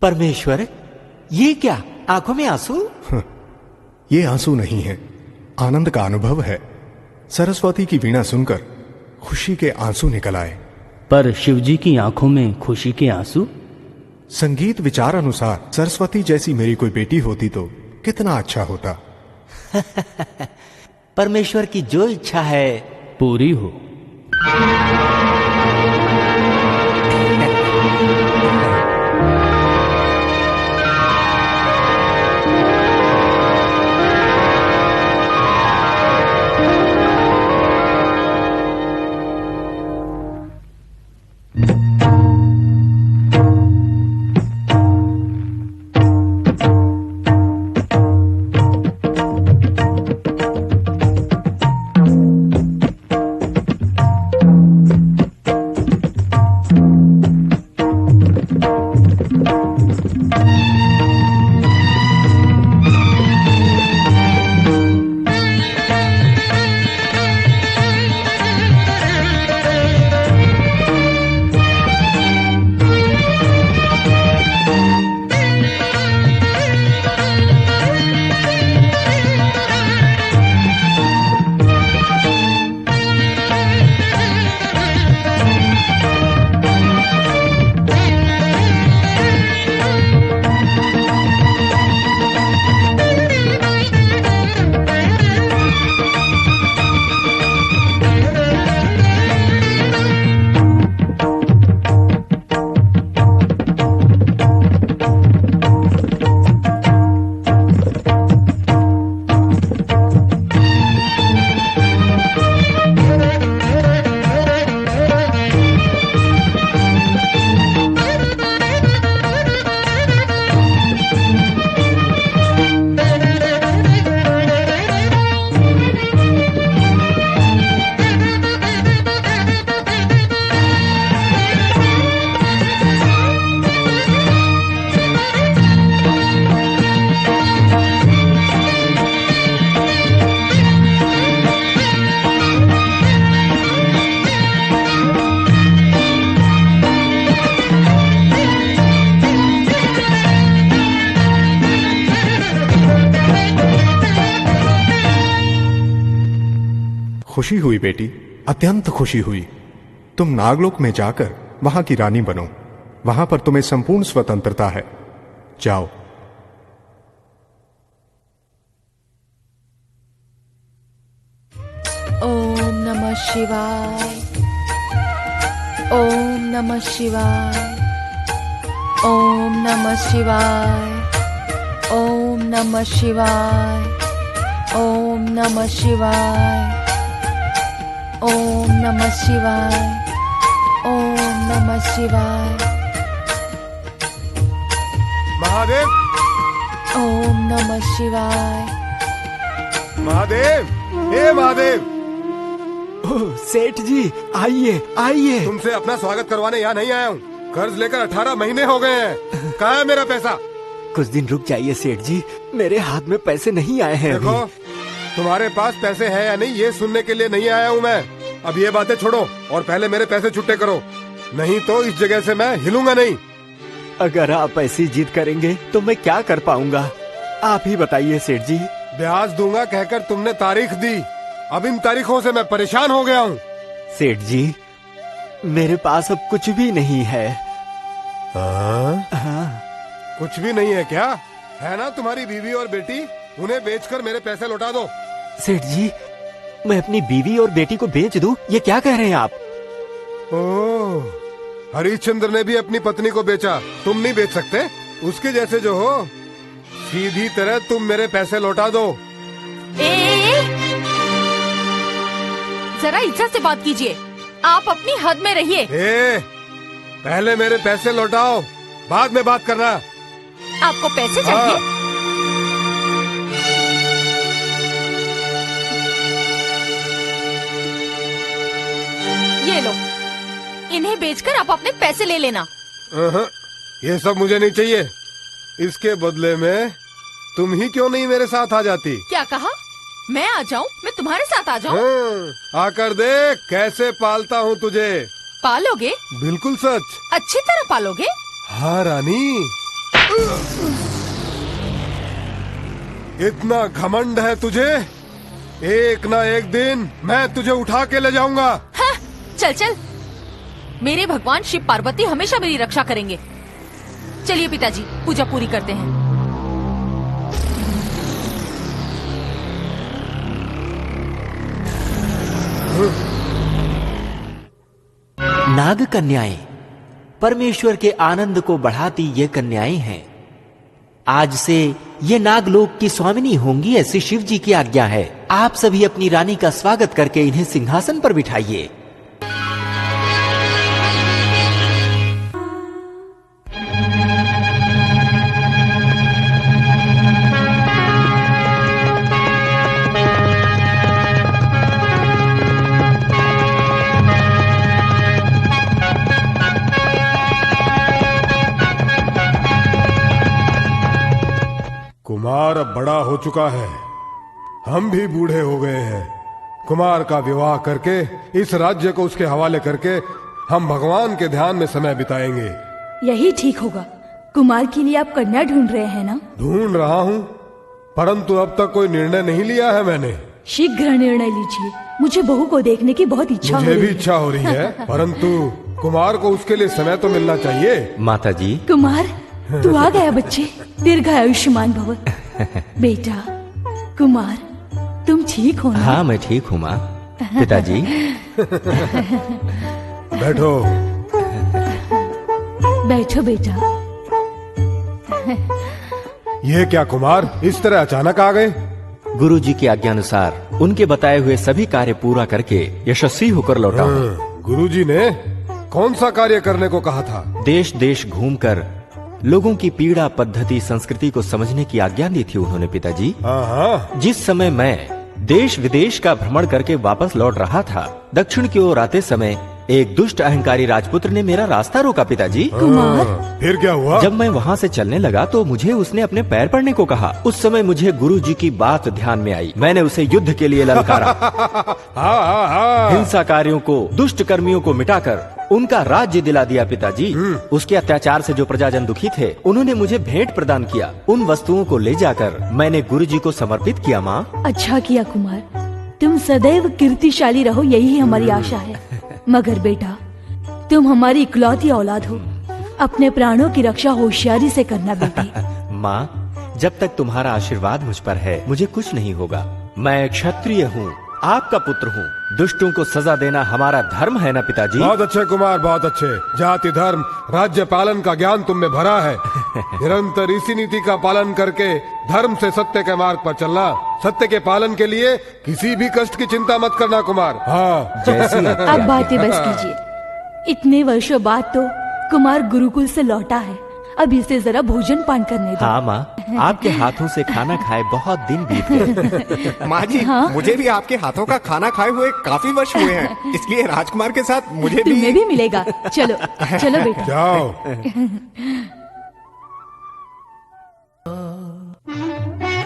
परमेश्वर, ये क्या आंखों में आंसू? ये आंसू नहीं है, आनंद का अनुभव है। सरस्वती की वीणा सुनकर खुशी के आंसू निकल आए। पर शिवजी की आंखों में खुशी के आंसू? संगीत विचार अनुसार सरस्वती जैसी मेरी कोई बेटी होती तो कितना अच्छा होता। परमेश्वर की जो इच्छा है पूरी हो। खुशी हुई बेटी, अत्यंत खुशी हुई। तुम नागलोक में जाकर वहां की रानी बनो। वहां पर तुम्हें संपूर्ण स्वतंत्रता है। जाओ। ओम नमः शिवाय। ओम नमः शिवाय। ओम नमः शिवाय। ओम नमः शिवाय। ओम नमः शिवाय। ओम नमः शिवाय। ओम नमः शिवाय। महादेव। ओम नमः शिवाय। महादेव, हे महादेव। ओह सेठ जी, आइए आइए। तुमसे अपना स्वागत करवाने यहाँ नहीं आया हूँ। कर्ज लेकर 18 महीने हो गए हैं। कहाँ है मेरा पैसा? कुछ दिन रुक जाइए सेठ जी, मेरे हाथ में पैसे नहीं आए हैं। देखो, तुम्हारे पास पैसे हैं या नहीं ये सुनने के लिए नहीं आया हूँ मैं। अब ये बातें छोड़ो और पहले मेरे पैसे छुट्टे करो, नहीं तो इस जगह से मैं हिलूंगा नहीं। अगर आप ऐसी जिद करेंगे तो मैं क्या कर पाऊंगा, आप ही बताइए सेठ जी। ब्याज दूंगा कहकर तुमने तारीख दी, अब इन तारीखों से मैं परेशान हो गया हूँ। सेठ जी, मेरे पास अब कुछ भी नहीं है। हाँ? कुछ भी नहीं है क्या? है ना तुम्हारी बीवी और बेटी, उन्हें बेचकर मेरे पैसे लौटा दो। सेठ जी, मैं अपनी बीवी और बेटी को बेच दूं, ये क्या कह रहे हैं आप? ओह, हरिश्चंद्र ने भी अपनी पत्नी को बेचा, तुम नहीं बेच सकते? उसके जैसे जो हो, सीधी तरह तुम मेरे पैसे लौटा दो। जरा इज्जत से बात कीजिए, आप अपनी हद में रहिए। पहले मेरे पैसे लौटाओ, बाद में बात करना। आपको पैसे चाहिए? ये लो, इन्हें बेचकर आप अपने पैसे ले लेना। ये सब मुझे नहीं चाहिए। इसके बदले में तुम ही क्यों नहीं मेरे साथ आ जाती? क्या कहा? मैं आ जाऊं? मैं तुम्हारे साथ आ जाऊं? आकर देख कैसे पालता हूँ तुझे। पालोगे? बिल्कुल सच। अच्छी तरह पालोगे? हाँ रानी। इतना घमंड है तुझे? एक ना एक दिन मैं तुझे उठा के ले जाऊंगा। हाँ, चल चल। मेरे भगवान शिव पार्वती हमेशा मेरी रक्षा करेंगे। चलिए पिताजी, पूजा पूरी करते हैं। नाग कन्याएं परमेश्वर के आनंद को बढ़ाती ये कन्याएं हैं। आज से ये नागलोक की स्वामिनी होंगी, ऐसी शिव जी की आज्ञा है। आप सभी अपनी रानी का स्वागत करके इन्हें सिंहासन पर बिठाइए। कुमार अब बड़ा हो चुका है, हम भी बूढ़े हो गए हैं। कुमार का विवाह करके इस राज्य को उसके हवाले करके हम भगवान के ध्यान में समय बिताएंगे। यही ठीक होगा। कुमार के लिए आप कन्या ढूंढ रहे हैं ना? ढूंढ रहा हूँ, परंतु अब तक कोई निर्णय नहीं लिया है मैंने। शीघ्र निर्णय लीजिए। मुझे बहू को देखने की बहुत इच्छा हो रही है। मुझे भी इच्छा हो रही है, परंतु कुमार को उसके लिए समय तो मिलना चाहिए। माता जी। कुमार, तू आ गया बच्चे। दीर्घ आयुष्मान भव। बेटा कुमार, तुम ठीक हो ना? हाँ, मैं ठीक हूँ माँ। पिताजी। बैठो। बैठो बेटा। ये क्या कुमार, इस तरह अचानक आ गए? गुरु जी की आज्ञा अनुसार उनके बताए हुए सभी कार्य पूरा करके यशस्वी होकर लौटा हूँ। गुरु जी ने कौन सा कार्य करने को कहा था? देश देश घूमकर लोगों की पीड़ा, पद्धति, संस्कृति को समझने की आज्ञा दी थी उन्होंने पिताजी। हाँ। जिस समय मैं देश विदेश का भ्रमण करके वापस लौट रहा था, दक्षिण की ओर आते समय एक दुष्ट अहंकारी राजपुत्र ने मेरा रास्ता रोका पिताजी। कुमार, फिर क्या हुआ? जब मैं वहाँ से चलने लगा तो मुझे उसने अपने पैर पड़ने को कहा। उस समय मुझे गुरु जी की बात ध्यान में आई। मैंने उसे युद्ध के लिए ललकारा। हाँ। हिंसाकारियों को, दुष्ट कर्मियों को मिटाकर उनका राज्य दिला दिया पिताजी। उसके अत्याचार से जो प्रजाजन दुखी थे, उन्होंने मुझे भेंट प्रदान किया। उन वस्तुओं को ले जाकर मैंने गुरु जी को समर्पित किया माँ। अच्छा किया कुमार, तुम सदैव कीर्तिशाली रहो, यही हमारी आशा है। मगर बेटा, तुम हमारी इकलौती औलाद हो, अपने प्राणों की रक्षा होशियारी से करना बेटी। माँ, जब तक तुम्हारा आशीर्वाद मुझ पर है, मुझे कुछ नहीं होगा। मैं क्षत्रिय हूँ, आपका पुत्र हूँ। दुष्टों को सजा देना हमारा धर्म है ना पिताजी? बहुत अच्छे कुमार, बहुत अच्छे। जाति, धर्म, राज्य पालन का ज्ञान तुम में भरा है। निरंतर इसी नीति का पालन करके धर्म से सत्य के मार्ग पर चलना। सत्य के पालन के लिए किसी भी कष्ट की चिंता मत करना कुमार। हाँ। जैसी अब बातें बस कीजिए। इतने वर्षों बाद तो कुमार गुरुकुल से लौटा है, अब इसे जरा भोजन पान करने दो। हाँ माँ, आपके हाथों से खाना खाए बहुत दिन बीत गए। माँ जी, हाँ? मुझे भी आपके हाथों का खाना खाए हुए काफी वर्ष हुए हैं, इसलिए राजकुमार के साथ मुझे भी। तुम्हें भी मिलेगा। चलो चलो बेटा। जाओ।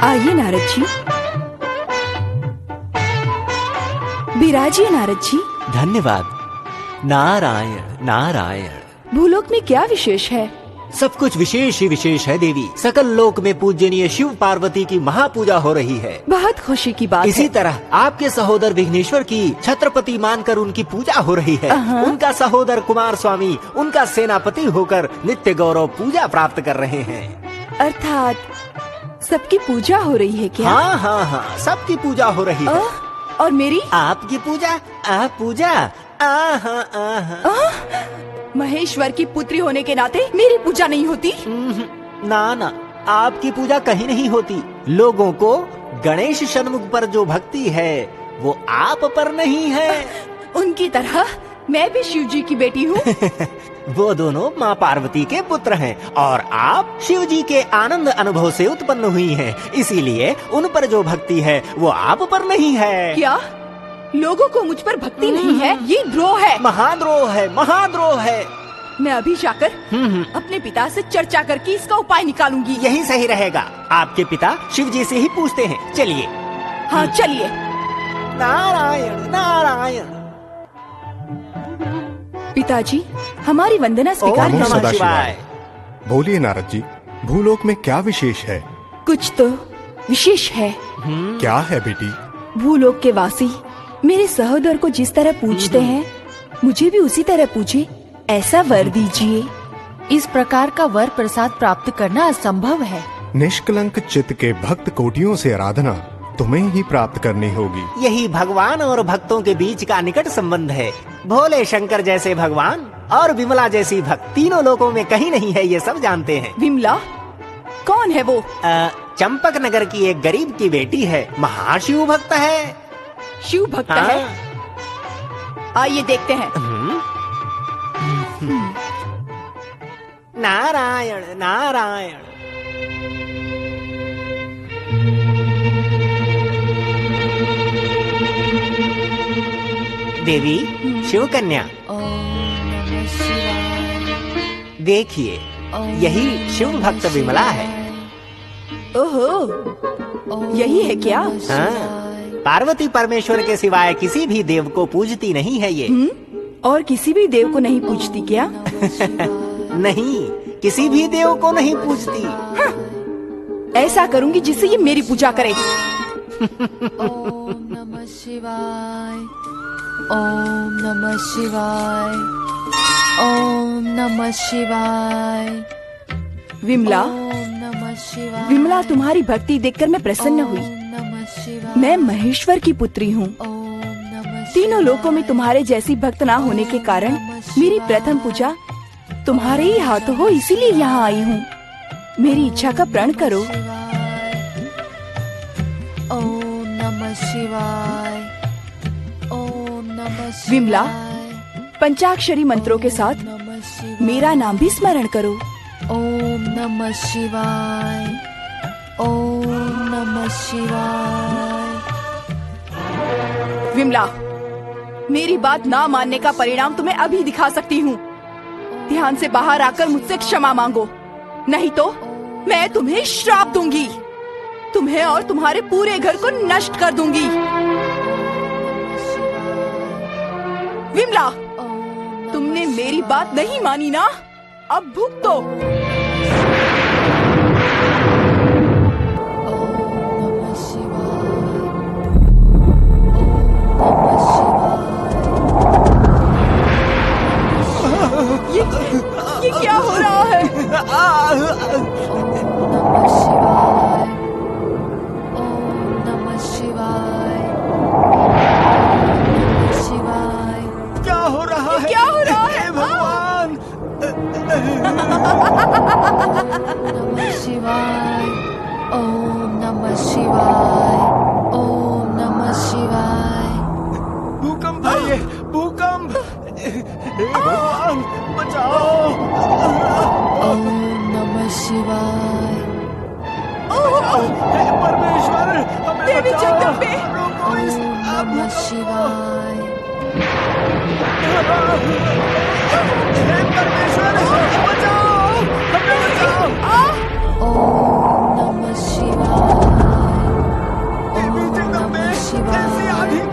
आइए नारद जी, विराजिए नारद जी। धन्यवाद। नारायण नारायण। भूलोक में क्या विशेष है? सब कुछ विशेष ही विशेष है देवी। सकल लोक में पूजनीय शिव पार्वती की महापूजा हो रही है। बहुत खुशी की बात इसी है। तरह आपके सहोदर विघ्नेश्वर की छत्रपति मानकर उनकी पूजा हो रही है। उनका सहोदर कुमार स्वामी उनका सेनापति होकर नित्य गौरव पूजा प्राप्त कर रहे हैं। अर्थात सबकी पूजा हो रही है क्या? हाँ हाँ हाँ, सबकी पूजा हो रही है। और मेरी? आपकी पूजा? आप पूजा? आहा आहा। महेश्वर की पुत्री होने के नाते मेरी पूजा नहीं होती? ना ना, आपकी पूजा कहीं नहीं होती। लोगों को गणेश षणमुख पर जो भक्ति है वो आप पर नहीं है। उनकी तरह मैं भी शिव जी की बेटी हूँ। वो दोनों माँ पार्वती के पुत्र हैं और आप शिव जी के आनंद अनुभव से उत्पन्न हुई हैं। इसीलिए उन पर जो भक्ति है वो आप पर नहीं है। क्या लोगों को मुझ पर भक्ति नहीं है? ये द्रोह है। महाद्रोह है, महाद्रोह है। मैं अभी जाकर अपने पिता से चर्चा करके इसका उपाय निकालूंगी। यही सही रहेगा। आपके पिता शिव जी से ही पूछते हैं। चलिए। हाँ चलिए। नारायण नारायण। पिताजी, हमारी वंदना स्वीकार ओम करें। नमः शिवाय। बोलिए नारद जी। भूलोक में क्या विशेष है? कुछ तो विशेष है। क्या है बेटी? भूलोक के वासी मेरे सहोदर को जिस तरह पूजते हैं, मुझे भी उसी तरह पूजे, ऐसा वर दीजिए। इस प्रकार का वर प्रसाद प्राप्त करना असंभव है। निष्कलंक चित्त के भक्त कोटियों से आराधना तुम्हें ही प्राप्त करनी होगी। यही भगवान और भक्तों के बीच का निकट संबंध है। भोले शंकर जैसे भगवान और विमला जैसी भक्त तीनों लोकों में कहीं नहीं है, ये सब जानते हैं। विमला कौन है वो? चंपक नगर की एक गरीब की बेटी है, महाशिव भक्त है। शिव भक्त हाँ। है? आइए देखते हैं। नारायण नारायण। देवी शिव कन्या, देखिए यही शिव भक्त विमला है। ओहो, यही है क्या? हाँ, पार्वती परमेश्वर के सिवाय किसी भी देव को पूजती नहीं है ये। और किसी भी देव को नहीं पूजती क्या? नहीं, किसी भी देव को नहीं पूजती। ऐसा करूंगी जिससे ये मेरी पूजा करे। ओम नमः शिवाय, ओम नमः शिवाय, ओम नमः शिवाय, विमला, ओम नमः शिवाय, विमला तुम्हारी भक्ति देखकर मैं प्रसन्न हुई। नमः शिवाय, मैं महेश्वर की पुत्री हूँ। ओम नमः तीनों लोकों में तुम्हारे जैसी भक्त ना होने के कारण मेरी प्रथम पूजा तुम्हारे ही हाथों हो, इसीलिए यहाँ आई हूँ। मेरी इच्छा का प्रण करो। ओम नमः शिवाय, ओम नमः शिवाय, विमला, पंचाक्षरी मंत्रों के साथ नमः शिवाय, मेरा नाम भी स्मरण करो। ओम नमः शिवाय, ओम नमः शिवाय। विमला, मेरी बात ना मानने का परिणाम तुम्हें अभी दिखा सकती हूँ। ध्यान से बाहर आकर मुझसे क्षमा मांगो, नहीं तो मैं तुम्हें श्राप दूंगी। तुम्हें और तुम्हारे पूरे घर को नष्ट कर दूंगी। विमला, तुमने मेरी बात नहीं मानी ना? अब भुगतो। ये क्या हो रहा है? ओम नमः शिवाय, शिवाय। क्या हो रहा है? क्या हो रहा है? भगवान! नमः शिवाय, ओम नमः शिवाय, ओम नमः शिवाय। भूकंप है ये, भूकंप! भगवान बचाओ! ओम नमः शिवाय, हे परमेश्वर, हमें देवी बचाओ! जगदम्बे! रोको इस ओम नमः शिवाय, हे परमेश्वर, बचाओ! हमें बचाओ! ओम नमः शिवाय, देवी ओम जगदम्बे, नमः शिवाय, कैसी आधी की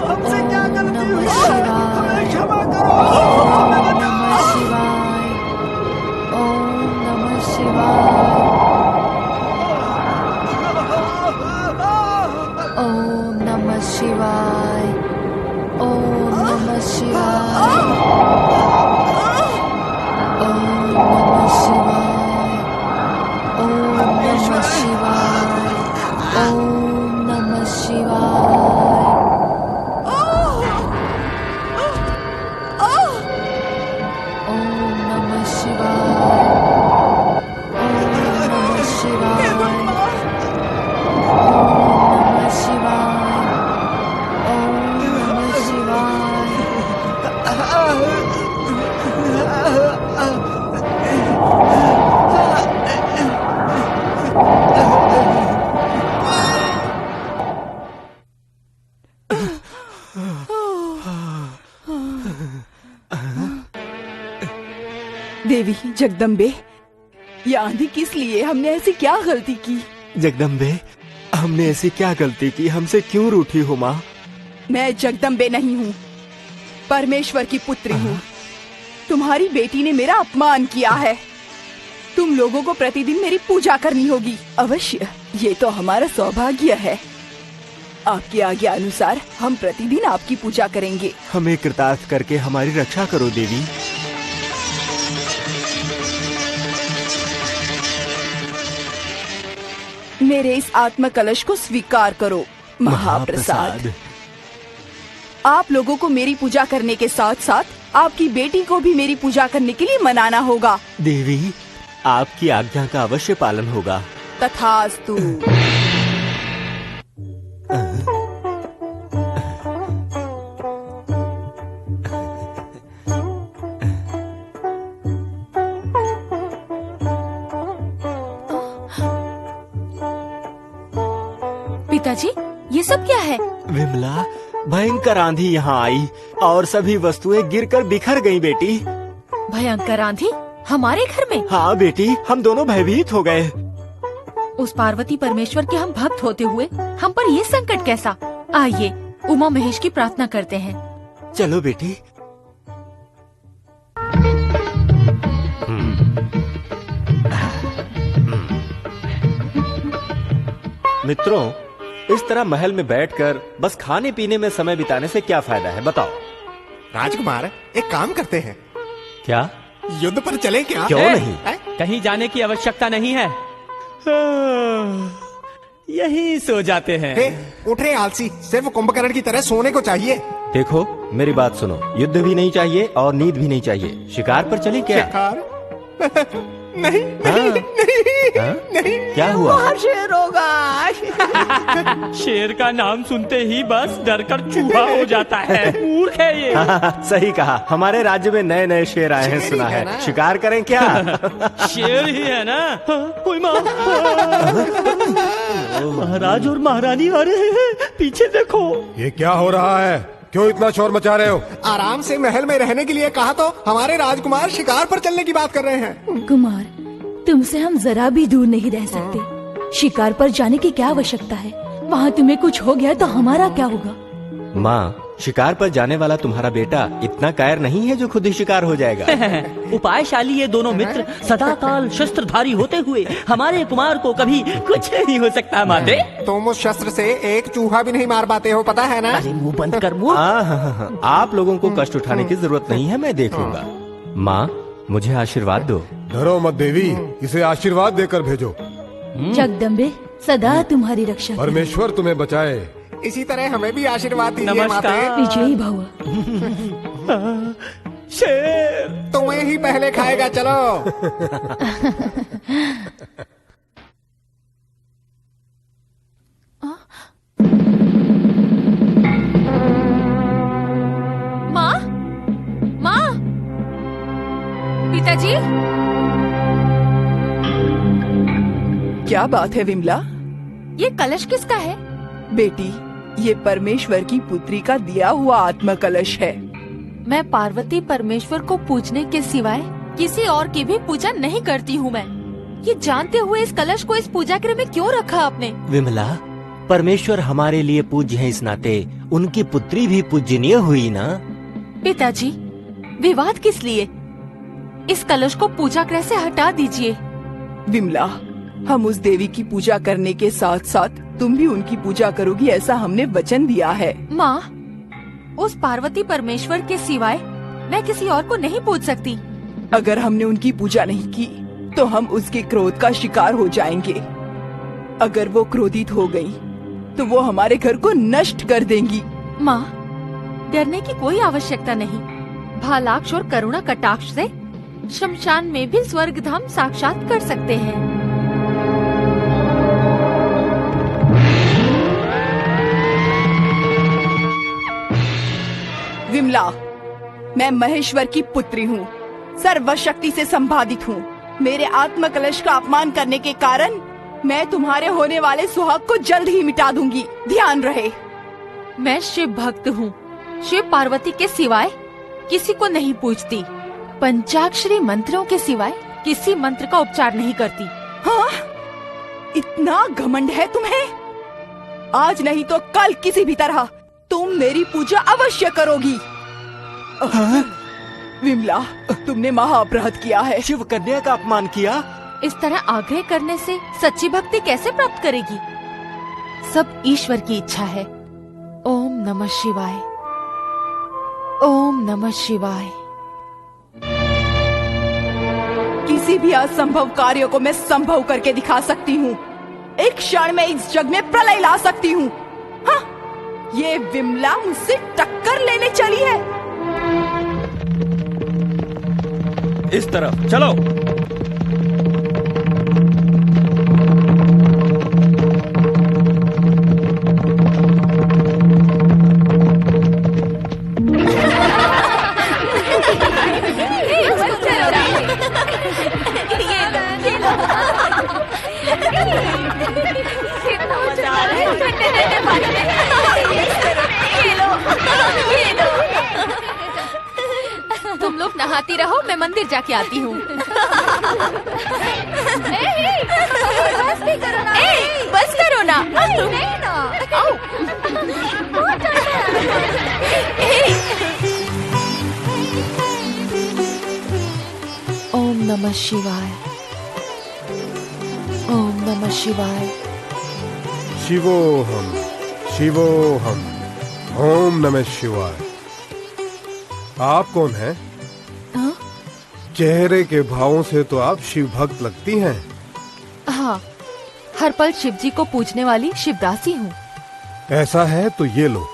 हमसे क्या गलती हुई? हमें क्षमा करो! ओम हमें नमः बचाओ! शिवाय, ओम नमः शिवाय, ओम नमः शिवाय, ओम नमः शिवाय, ओम नमः शिवाय, ओम नमः शिवाय, ओम नमः शिवाय। ओम नमः शिवाय, ओम नमः शिवाय, ओम नमः शिवाय, ओम नमः शिवाय। देवी जगदम्बे, ये आंधी किस लिए? हमने ऐसी क्या गलती की? जगदम्बे, हमने ऐसी क्या गलती की? हमसे क्यों रूठी हो माँ? मैं जगदम्बे नहीं हूँ, परमेश्वर की पुत्री हूँ। तुम्हारी बेटी ने मेरा अपमान किया है। तुम लोगों को प्रतिदिन मेरी पूजा करनी होगी। अवश्य, ये तो हमारा सौभाग्य है। आपकी आज्ञा अनुसार हम प्रतिदिन आपकी पूजा करेंगे। हमें कृतार्थ करके हमारी रक्षा करो देवी। मेरे इस आत्म कलश को स्वीकार करो महाप्रसाद। आप लोगों को मेरी पूजा करने के साथ साथ आपकी बेटी को भी मेरी पूजा करने के लिए मनाना होगा। देवी, आपकी आज्ञा का अवश्य पालन होगा। तथास्तु। पिताजी, ये सब क्या है? विमला, भयंकर आंधी यहाँ आई और सभी वस्तुएं गिरकर बिखर गईं बेटी। भयंकर आंधी हमारे घर में? हाँ बेटी, हम दोनों भयभीत हो गए। उस पार्वती परमेश्वर के हम भक्त होते हुए हम पर ये संकट कैसा? आइए उमा महेश की प्रार्थना करते हैं। चलो बेटी। मित्रों, इस तरह महल में बैठकर बस खाने पीने में समय बिताने से क्या फायदा है, बताओ। राजकुमार, एक काम करते हैं। क्या? युद्ध पर चले क्या? क्यों नहीं? कहीं जाने की आवश्यकता नहीं है। यही सो जाते हैं। उठ रहे आलसी, सिर्फ कुंभकर्ण की तरह सोने को चाहिए। देखो मेरी बात सुनो, युद्ध भी नहीं चाहिए और नींद भी नहीं चाहिए। शिकार पर चले क्या? शिकार? नहीं, नहीं। क्या हुआ? शेर होगा। शेर का नाम सुनते ही बस डरकर चूहा हो जाता है। मूर्ख है ये। सही कहा, हमारे राज्य में नए नए शेर आए हैं, सुना है। शिकार करें क्या? शेर ही है ना। कोई महाराज और महारानी आ रहे हैं, पीछे देखो। ये क्या हो रहा है? क्यों इतना शोर मचा रहे हो? आराम से महल में रहने के लिए कहा तो हमारे राजकुमार शिकार पर चलने की बात कर रहे हैं। कुमार, तुमसे हम जरा भी दूर नहीं रह सकते। शिकार पर जाने की क्या आवश्यकता है? वहाँ तुम्हें कुछ हो गया तो हमारा क्या होगा? माँ, शिकार पर जाने वाला तुम्हारा बेटा इतना कायर नहीं है जो खुद ही शिकार हो जाएगा। उपायशाली ये दोनों मित्र सदाकाल शस्त्रधारी होते हुए हमारे कुमार को कभी कुछ नहीं हो सकता। माते, तुम उस शस्त्र से एक चूहा भी नहीं मार पाते हो, पता है ना? अरे मुंह बंद कर मुंह। हाँ, आप लोगों को कष्ट उठाने की जरूरत नहीं है, मैं देख लूंगा। माँ, मुझे आशीर्वाद दो। डरो मत देवी, इसे आशीर्वाद देकर भेजो। जगदम्बे सदा तुम्हारी रक्षा करे। परमेश्वर तुम्हें बचाए। इसी तरह हमें भी आशीर्वाद दीजिए माते। विजयी भव। शेर तुम्हें ही पहले खाएगा, चलो। माँ, माँ, पिताजी। क्या बात है विमला? ये कलश किसका है? बेटी, ये परमेश्वर की पुत्री का दिया हुआ आत्म कलश है। मैं पार्वती परमेश्वर को पूजने के सिवाय किसी और की भी पूजा नहीं करती हूँ। मैं ये जानते हुए इस कलश को इस पूजा गृह में क्यों रखा आपने? विमला, परमेश्वर हमारे लिए पूज्य है, इस नाते उनकी पुत्री भी पूजनीय हुई ना। पिताजी, विवाद किस लिए? इस कलश को पूजा गृह से हटा दीजिए। विमला, हम उस देवी की पूजा करने के साथ साथ तुम भी उनकी पूजा करोगी, ऐसा हमने वचन दिया है। माँ, उस पार्वती परमेश्वर के सिवाय मैं किसी और को नहीं पूज सकती। अगर हमने उनकी पूजा नहीं की तो हम उसके क्रोध का शिकार हो जाएंगे। अगर वो क्रोधित हो गई तो वो हमारे घर को नष्ट कर देंगी। माँ, डरने की कोई आवश्यकता नहीं। भालाक्ष और करुणा कटाक्ष से शमशान में भी स्वर्ग धाम साक्षात कर सकते हैं। विमला, मैं महेश्वर की पुत्री हूँ, सर्वशक्ति से संबाधित हूँ। मेरे आत्म कलश का अपमान करने के कारण मैं तुम्हारे होने वाले सुहाग को जल्द ही मिटा दूंगी, ध्यान रहे। मैं शिव भक्त हूँ, शिव पार्वती के सिवाय किसी को नहीं पूजती। पंचाक्षरी मंत्रों के सिवाय किसी मंत्र का उपचार नहीं करती। हाँ? इतना घमंड है तुम्हें? आज नहीं तो कल किसी भी तरह तुम मेरी पूजा अवश्य करोगी। विमला, तुमने महाअपराध किया है। शिव कन्या का अपमान किया? इस तरह आग्रह करने से सच्ची भक्ति कैसे प्राप्त करेगी? सब ईश्वर की इच्छा है। ओम नमः शिवाय, ओम नमः शिवाय। किसी भी असंभव कार्य को मैं संभव करके दिखा सकती हूँ। एक क्षण में इस जग में प्रलय ला सकती हूँ। हाँ, ये विमला मुझसे टक्कर लेने चली है। इस तरफ चलो। तुम लोग नहाती रहो, मैं मंदिर जाके आती हूँ। बस करो ना। आओ। ओम नमः शिवाय, ओम नमः शिवाय। शिवोहम शिवोहम, ओम नमः शिवाय। आप कौन हैं? हाँ? चेहरे के भावों से तो आप शिव भक्त लगती हैं। हाँ, हर पल शिव जी को पूजने वाली शिवदासी हूँ। ऐसा है तो ये लो,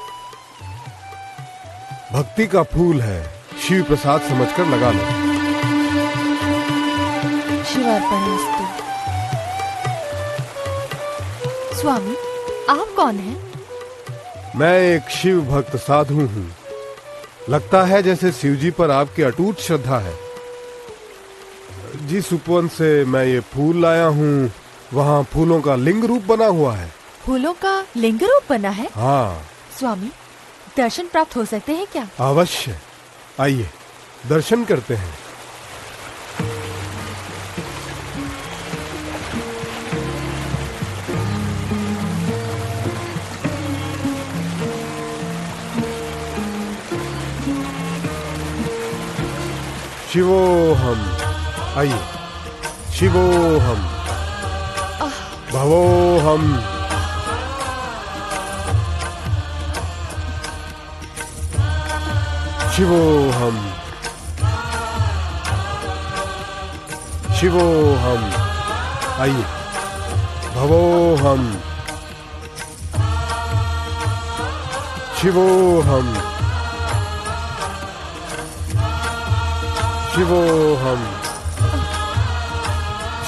भक्ति का फूल है, शिव प्रसाद समझकर लगा लो। शिवार्पणमस्तु। स्वामी, आप कौन हैं? मैं एक शिव भक्त साधु हूँ। लगता है जैसे शिवजी पर आपकी अटूट श्रद्धा है। जिस उपवन से मैं ये फूल लाया हूँ, वहाँ फूलों का लिंग रूप बना हुआ है। फूलों का लिंग रूप बना है? हाँ। स्वामी, दर्शन प्राप्त हो सकते हैं क्या? अवश्य, आइए दर्शन करते हैं। शिवोहम, आइए। शिवोहम, भवोहम, शिवोहम, शिवोहम, आइए। भवोहम, शिवोहम, शिवोहम,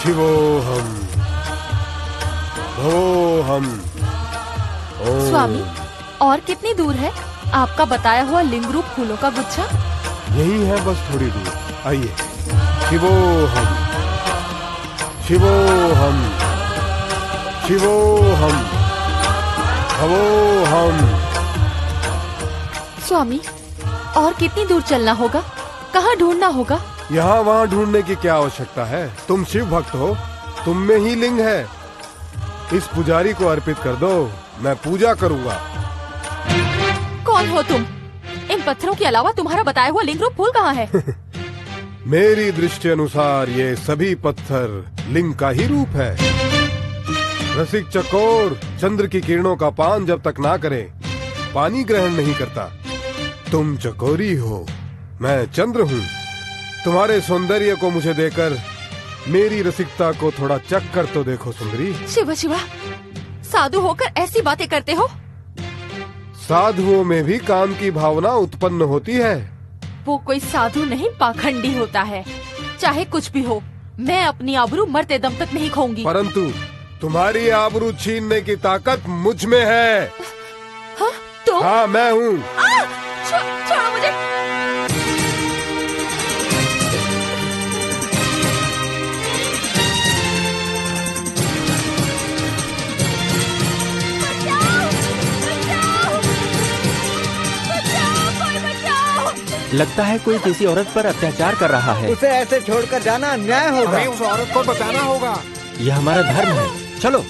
शिवोहम, भवोहम। ओम। स्वामी, और कितनी दूर है आपका बताया हुआ लिंग रूप फूलों का गुच्छा? यही है, बस थोड़ी दूर। आइए। शिवोहम, शिवोहम, शिवोहम, भवोहम। स्वामी, और कितनी दूर चलना होगा? कहाँ ढूंढना होगा? यहाँ वहाँ ढूंढने की क्या आवश्यकता है? तुम शिव भक्त हो, तुम में ही लिंग है। इस पुजारी को अर्पित कर दो, मैं पूजा करूँगा। कौन हो तुम? इन पत्थरों के अलावा तुम्हारा बताया हुआ लिंग रूप फूल कहाँ है? मेरी दृष्टि अनुसार ये सभी पत्थर लिंग का ही रूप है। रसिक चकोर चंद्र की किरणों का पान जब तक ना करे, पानी ग्रहण नहीं करता। तुम चकोरी हो, मैं चंद्र हूँ। तुम्हारे सौंदर्य को मुझे देकर मेरी रसिकता को थोड़ा चख कर तो देखो सुंदरी। शिवा शिवा, साधु होकर ऐसी बातें करते हो? साधुओं में भी काम की भावना उत्पन्न होती है। वो कोई साधु नहीं, पाखंडी होता है। चाहे कुछ भी हो, मैं अपनी आबरू मरते दम तक नहीं खोऊंगी। परंतु तुम्हारी आबरू छीनने की ताकत मुझ में है। हाँ, तो? हाँ, मैं हूँ। छोड़ो मुझे। लगता है कोई किसी औरत पर अत्याचार कर रहा है। उसे ऐसे छोड़कर जाना अन्याय होगा। हमें उस औरत को बचाना होगा। यह हमारा धर्म है। चलो।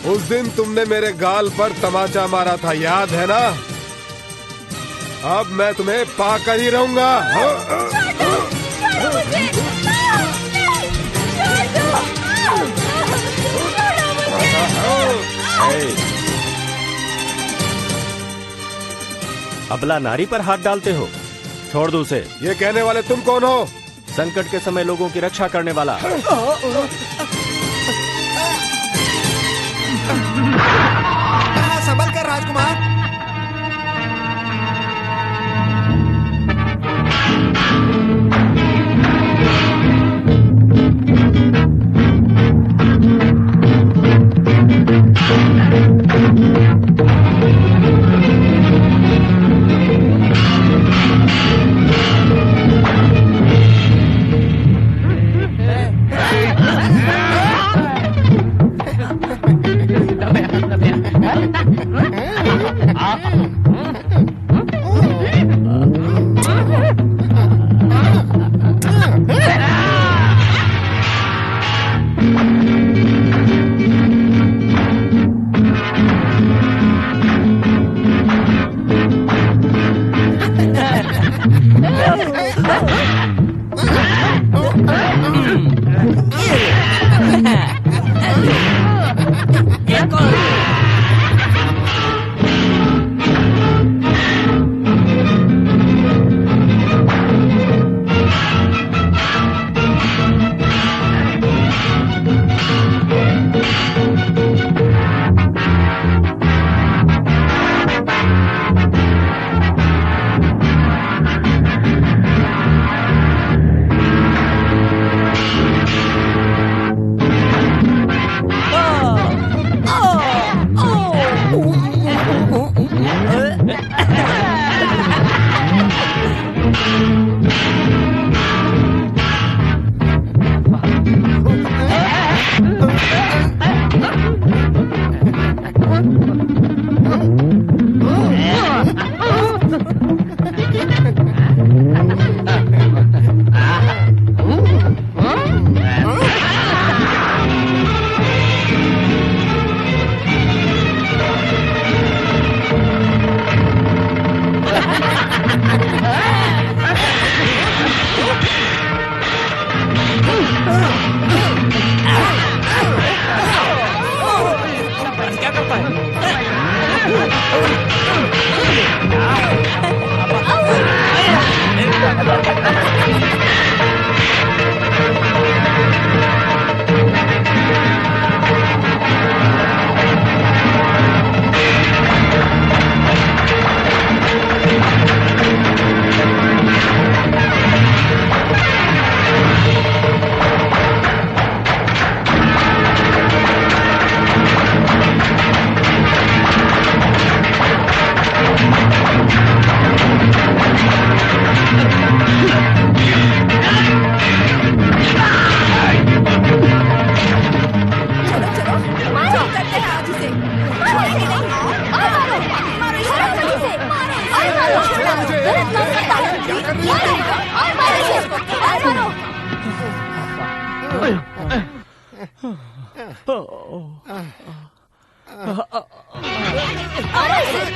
उस दिन तुमने मेरे गाल पर तमाचा मारा था, याद है ना? अब मैं तुम्हें पाकर ही रहूंगा। अबला नारी पर हाथ डालते हो, छोड़ दो उसे। ये कहने वाले तुम कौन हो? संकट के समय लोगों की रक्षा करने वाला। संभल कर राजकुमार।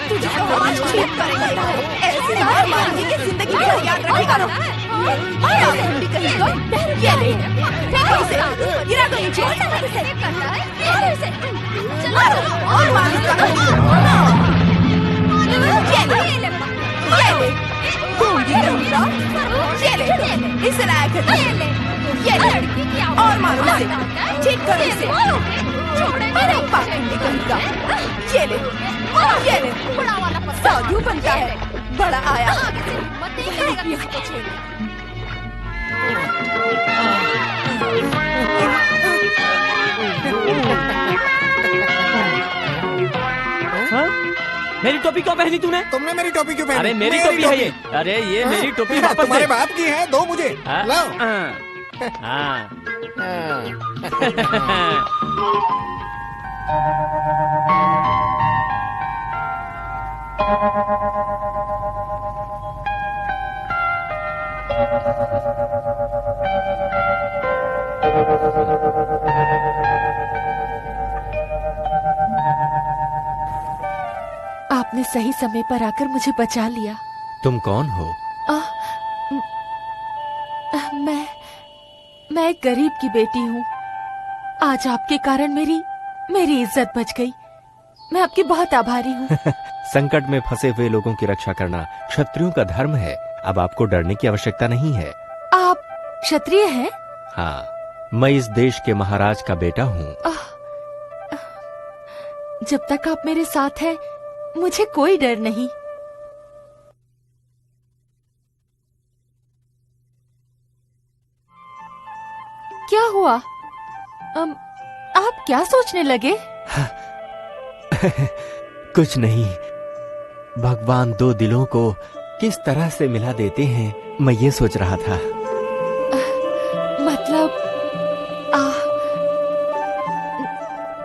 तुझे समाज ठीक करेगा, ऐसी हार मानने की जिंदगी में याद रखेगा। ये ले, फेंको इसे, गिरा दो नीचे। और मार इसका। ये ले, गूंगी करूंगा। ये ले, इसे लाया कर। ये ले, और मारो इसे, ठीक करो इसे। अरे पाखंडी करूंगा। ये ले, साधु बनता है, बड़ा आया। यहाँ को छेड़। हाँ? मेरी टोपी क्यों पहनी तूने? तुमने मेरी टोपी क्यों पहनी? अरे मेरी टोपी है ये। अरे ये मेरी टोपी वापस तुम्हारे दे। बाप की है, दो मुझे। लाओ। हाँ। आपने सही समय पर आकर मुझे बचा लिया। तुम कौन हो? मैं एक गरीब की बेटी हूँ। आज आपके कारण मेरी इज्जत बच गई। मैं आपकी बहुत आभारी हूँ। संकट में फंसे हुए लोगों की रक्षा करना क्षत्रियों का धर्म है। अब आपको डरने की आवश्यकता नहीं है। आप क्षत्रिय हैं? हाँ, मैं इस देश के महाराज का बेटा हूँ। जब तक आप मेरे साथ हैं, मुझे कोई डर नहीं। क्या हुआ? आप क्या सोचने लगे? कुछ नहीं। भगवान दो दिलों को किस तरह से मिला देते हैं, मैं ये सोच रहा था। मतलब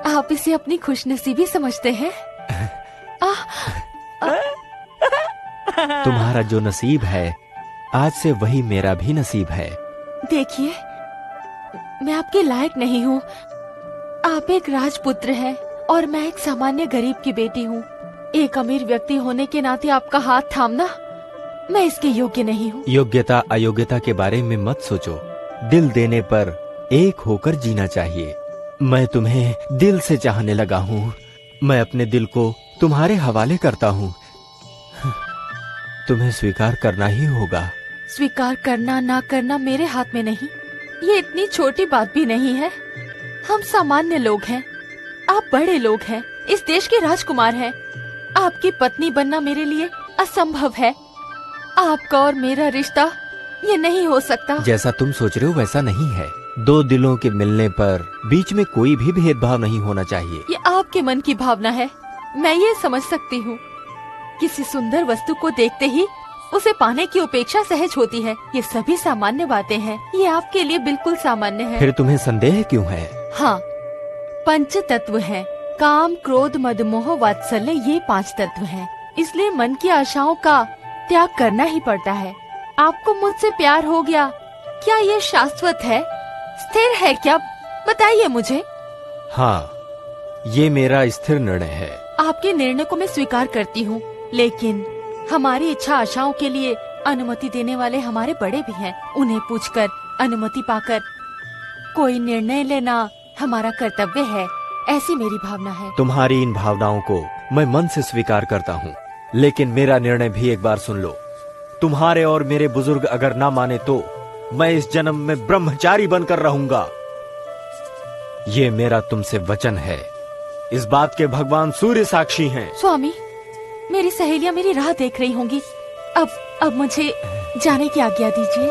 आप इसे अपनी खुशनसीबी समझते हैं? तुम्हारा जो नसीब है, आज से वही मेरा भी नसीब है। देखिए, मैं आपके लायक नहीं हूँ। आप एक राजपुत्र हैं और मैं एक सामान्य गरीब की बेटी हूँ। एक अमीर व्यक्ति होने के नाते आपका हाथ थामना, मैं इसके योग्य नहीं हूँ। योग्यता अयोग्यता के बारे में मत सोचो। दिल देने पर एक होकर जीना चाहिए। मैं तुम्हें दिल से चाहने लगा हूँ। मैं अपने दिल को तुम्हारे हवाले करता हूँ। तुम्हें स्वीकार करना ही होगा। स्वीकार करना ना करना मेरे हाथ में नहीं। ये इतनी छोटी बात भी नहीं है। हम सामान्य लोग हैं, आप बड़े लोग हैं, इस देश के राजकुमार हैं। आपकी पत्नी बनना मेरे लिए असंभव है। आपका और मेरा रिश्ता ये नहीं हो सकता। जैसा तुम सोच रहे हो वैसा नहीं है। दो दिलों के मिलने पर बीच में कोई भी भेदभाव नहीं होना चाहिए। ये आपके मन की भावना है, मैं ये समझ सकती हूँ। किसी सुंदर वस्तु को देखते ही उसे पाने की उपेक्षा सहज होती है। ये सभी सामान्य बातें हैं। ये आपके लिए बिल्कुल सामान्य है। फिर तुम्हें संदेह क्यों है? हाँ, पंच तत्व हैं। काम, क्रोध, मद, मोह, वात्सल्य, ये 5 तत्व हैं। इसलिए मन की आशाओं का त्याग करना ही पड़ता है। आपको मुझसे प्यार हो गया, क्या ये शाश्वत है, स्थिर है क्या? बताइए मुझे। हाँ, ये मेरा स्थिर निर्णय है। आपके निर्णय को मैं स्वीकार करती हूँ, लेकिन हमारी इच्छा आशाओं के लिए अनुमति देने वाले हमारे बड़े भी हैं। उन्हें पूछकर अनुमति पाकर कोई निर्णय लेना हमारा कर्तव्य है, ऐसी मेरी भावना है। तुम्हारी इन भावनाओं को मैं मन से स्वीकार करता हूँ, लेकिन मेरा निर्णय भी एक बार सुन लो। तुम्हारे और मेरे बुजुर्ग अगर ना माने तो मैं इस जन्म में ब्रह्मचारी बनकर रहूंगा। ये मेरा तुमसे वचन है। इस बात के भगवान सूर्य साक्षी हैं। स्वामी, मेरी सहेलियां मेरी राह देख रही होंगी। अब मुझे जाने की आज्ञा दीजिए।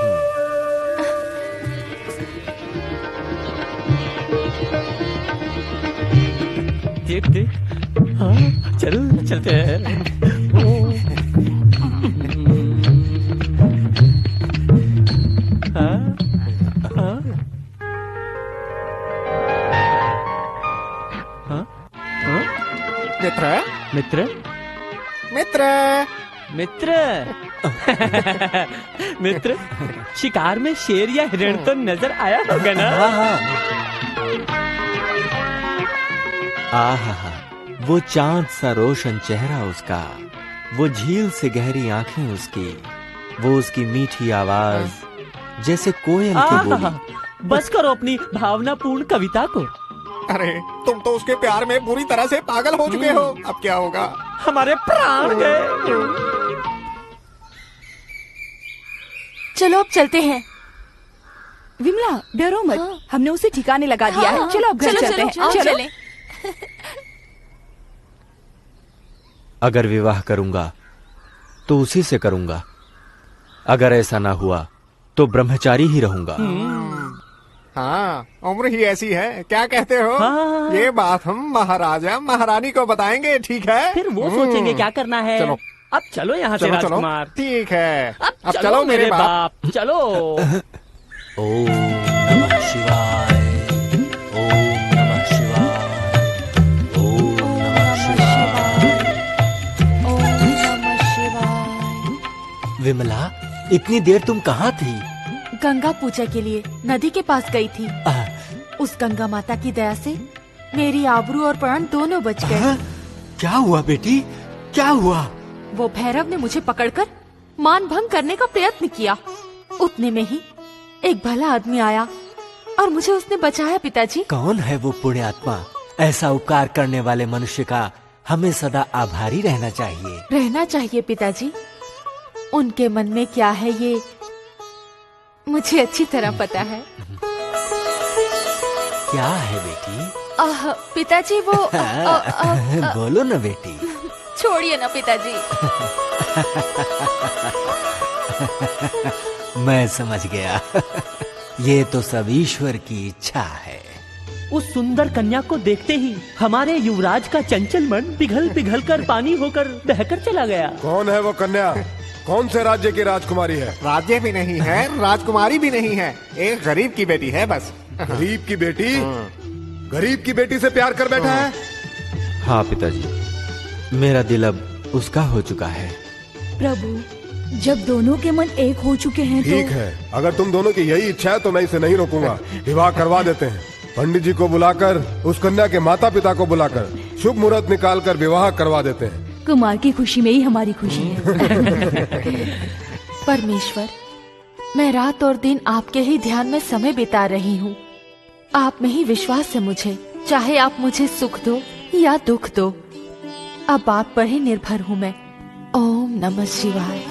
ठीक ठीक, हाँ, चलते हैं। मित्र मित्र मित्र मित्र मित्र, शिकार में शेर या हिरण तो नजर आया होगा ना? आहा, वो चांद सा रोशन चेहरा उसका, वो झील से गहरी आंखें उसकी, वो उसकी मीठी आवाज, जैसे कोयल की बोली। बस करो अपनी भावनापूर्ण कविता को। अरे तुम तो उसके प्यार में बुरी तरह से पागल हो चुके हो। अब क्या होगा? हमारे प्राण गए। चलो अब चलते हैं। विमला डरो मत, हमने उसे ठिकाने लगा दिया है। चलो अब घर चलते हैं। आओ चलो। चलें। अगर विवाह करूंगा तो उसी से करूंगा, अगर ऐसा ना हुआ तो ब्रह्मचारी ही रहूंगा। हाँ, उम्र ही ऐसी है, क्या कहते हो? हाँ। ये बात हम महाराजा महारानी को बताएंगे, ठीक है? फिर वो सोचेंगे क्या करना है। चलो। अब चलो यहाँ से चलो चलो, राजकुमार। ठीक है। अब चलो मेरे बाप, चलो। ओम नमः शिवाय, ओम नमः शिवाय, ओम नमः शिवाय। ओम नमः शिवाय। विमला, इतनी देर तुम कहाँ थी? गंगा पूजा के लिए नदी के पास गई थी। आह, उस गंगा माता की दया से मेरी आबरू और प्राण दोनों बच गए। आह, क्या हुआ बेटी, क्या हुआ? वो भैरव ने मुझे पकड़कर मान भंग करने का प्रयत्न किया। उतने में ही एक भला आदमी आया और मुझे उसने बचाया। पिताजी, कौन है वो पुण्य आत्मा? ऐसा उपकार करने वाले मनुष्य का हमें सदा आभारी रहना चाहिए। रहना चाहिए पिताजी। उनके मन में क्या है ये मुझे अच्छी तरह पता है। क्या है बेटी? पिताजी वो बोलो ना बेटी। छोड़िए ना पिताजी। मैं समझ गया। ये तो सब ईश्वर की इच्छा है। उस सुंदर कन्या को देखते ही हमारे युवराज का चंचल मन पिघल पिघल कर पानी होकर बहकर चला गया। कौन है वो कन्या? कौन से राज्य की राजकुमारी है? राज्य भी नहीं है, राजकुमारी भी नहीं है, एक गरीब की बेटी है बस। गरीब की बेटी? गरीब की बेटी से प्यार कर बैठा है? हाँ पिताजी, मेरा दिल अब उसका हो चुका है। प्रभु, जब दोनों के मन एक हो चुके हैं तो ठीक है, अगर तुम दोनों की यही इच्छा है तो मैं इसे नहीं रोकूंगा। विवाह करवा देते हैं। पंडित जी को बुलाकर, उस कन्या के माता पिता को बुलाकर शुभ मुहूर्त निकालकर विवाह करवा देते हैं। कुमार की खुशी में ही हमारी खुशी है। परमेश्वर, मैं रात और दिन आपके ही ध्यान में समय बिता रही हूँ। आप में ही विश्वास है मुझे, चाहे आप मुझे सुख दो या दुख दो, अब आप पर ही निर्भर हूँ मैं। ओम नमः शिवाय।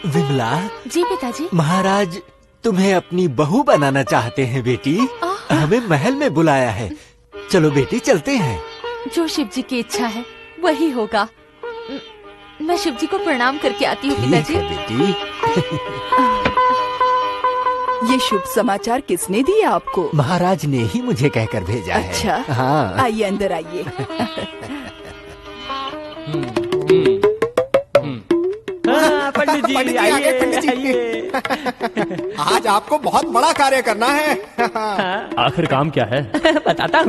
विमला। जी पिताजी। महाराज तुम्हें अपनी बहू बनाना चाहते हैं बेटी। हमें महल में बुलाया है। चलो बेटी चलते हैं। जो शिव जी की इच्छा है वही होगा। मैं शिव जी को प्रणाम करके आती हूँ पिताजी। बेटी। ये शुभ समाचार किसने दिया आपको? महाराज ने ही मुझे कहकर भेजा है। अच्छा, हाँ। आइए अंदर आइए। पंडित जी, पंडित जी आ गए, पंडित जी। आइए। आज आपको बहुत बड़ा कार्य करना है। आखिर काम क्या है? बताता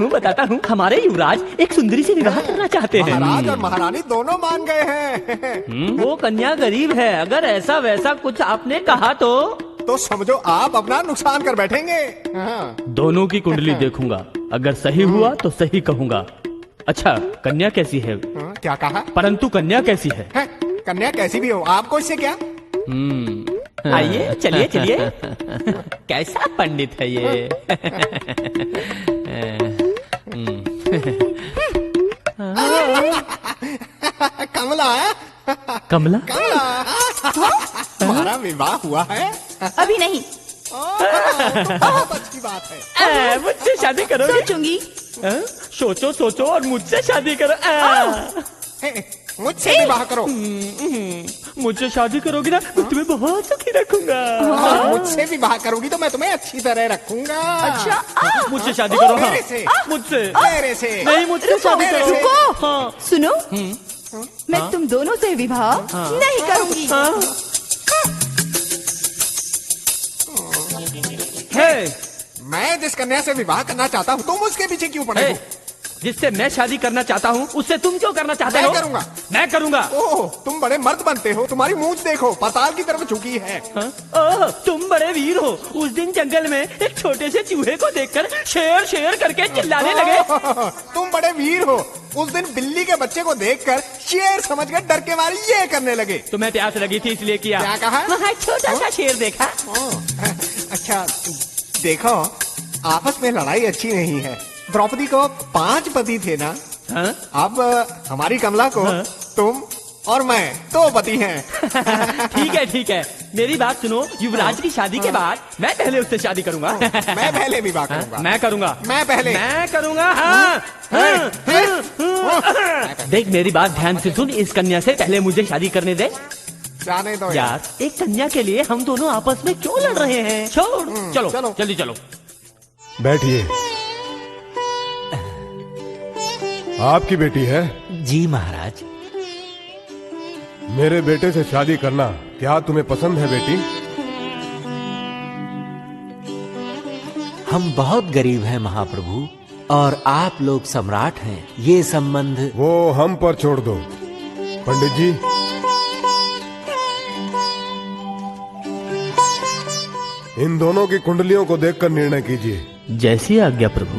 हूँ। हमारे युवराज एक सुंदरी से विवाह करना चाहते हैं। महाराज और महारानी दोनों मान गए हैं। वो कन्या गरीब है, अगर ऐसा वैसा कुछ आपने कहा तो समझो आप अपना नुकसान कर बैठेंगे। हाँ। दोनों की कुंडली देखूंगा, अगर सही हुआ तो सही कहूँगा। अच्छा, कन्या कैसी है? क्या कहा? परंतु कन्या कैसी है? कन्या कैसी भी हो, आपको इससे क्या? आइए, चलिए। कैसा पंडित है ये? कमला कमला? हमारा विवाह हुआ है? अभी नहीं। बहुत अच्छी बात है। मुझसे शादी करोगे? सोचूंगी। सोचो और मुझसे शादी करो। मुझसे विवाह करो। मुझसे शादी करोगी ना तो तुम्हें बहुत सुखी रखूंगा। मुझसे विवाह करोगी तो मैं तुम्हें अच्छी तरह रखूंगा। अच्छा मुझसे शादी करो। हाँ मेरे से मुझसे मेरे से नहीं, मुझसे शादी करो। रुको। हाँ सुनो, मैं तुम दोनों से विवाह नहीं करूंगी। मैं जिस कन्या से विवाह करना चाहता हूँ तुम उसके पीछे क्यों पड़े हो? जिससे मैं शादी करना चाहता हूँ उससे तुम क्यों करना चाहते हो? मैं करूंगा। मैं करूंगा। ओह, तुम बड़े मर्द बनते हो। तुम्हारी मूंछ देखो, पाताल की तरफ झुकी है। ओह, तुम बड़े वीर हो। उस दिन जंगल में एक छोटे से चूहे को देखकर शेर शेर करके चिल्लाने लगे। तुम बड़े वीर हो। उस दिन बिल्ली के बच्चे को देखकर शेर समझकर डर के मारे ये करने लगे। तुम्हें प्यास लगी थी इसलिए किया। क्या कहा? वहाँ छोटा सा शेर देखा। अच्छा देखो, आपस में लड़ाई अच्छी नहीं है। द्रौपदी को 5 पति थे ना? अब हमारी कमला को तुम और मैं 2 पति हैं। ठीक है मेरी बात सुनो। युवराज की शादी के बाद मैं पहले उससे शादी करूंगा। मैं पहले विवाह करूंगा। मैं करूंगा। मैं पहले। मैं करूंगा। देख मेरी बात ध्यान से सुन। इस कन्या से पहले मुझे शादी करने दे। जाने दो यार, एक कन्या के लिए हम दोनों आपस में क्यों लड़ रहे हैं? छोड़। चलो जल्दी चलो। बैठिए। आपकी बेटी है? जी महाराज। मेरे बेटे से शादी करना क्या तुम्हें पसंद है बेटी? हम बहुत गरीब हैं महाप्रभु, और आप लोग सम्राट हैं। ये संबंध वो हम पर छोड़ दो। पंडित जी, इन दोनों की कुंडलियों को देखकर निर्णय कीजिए। जैसी आज्ञा प्रभु।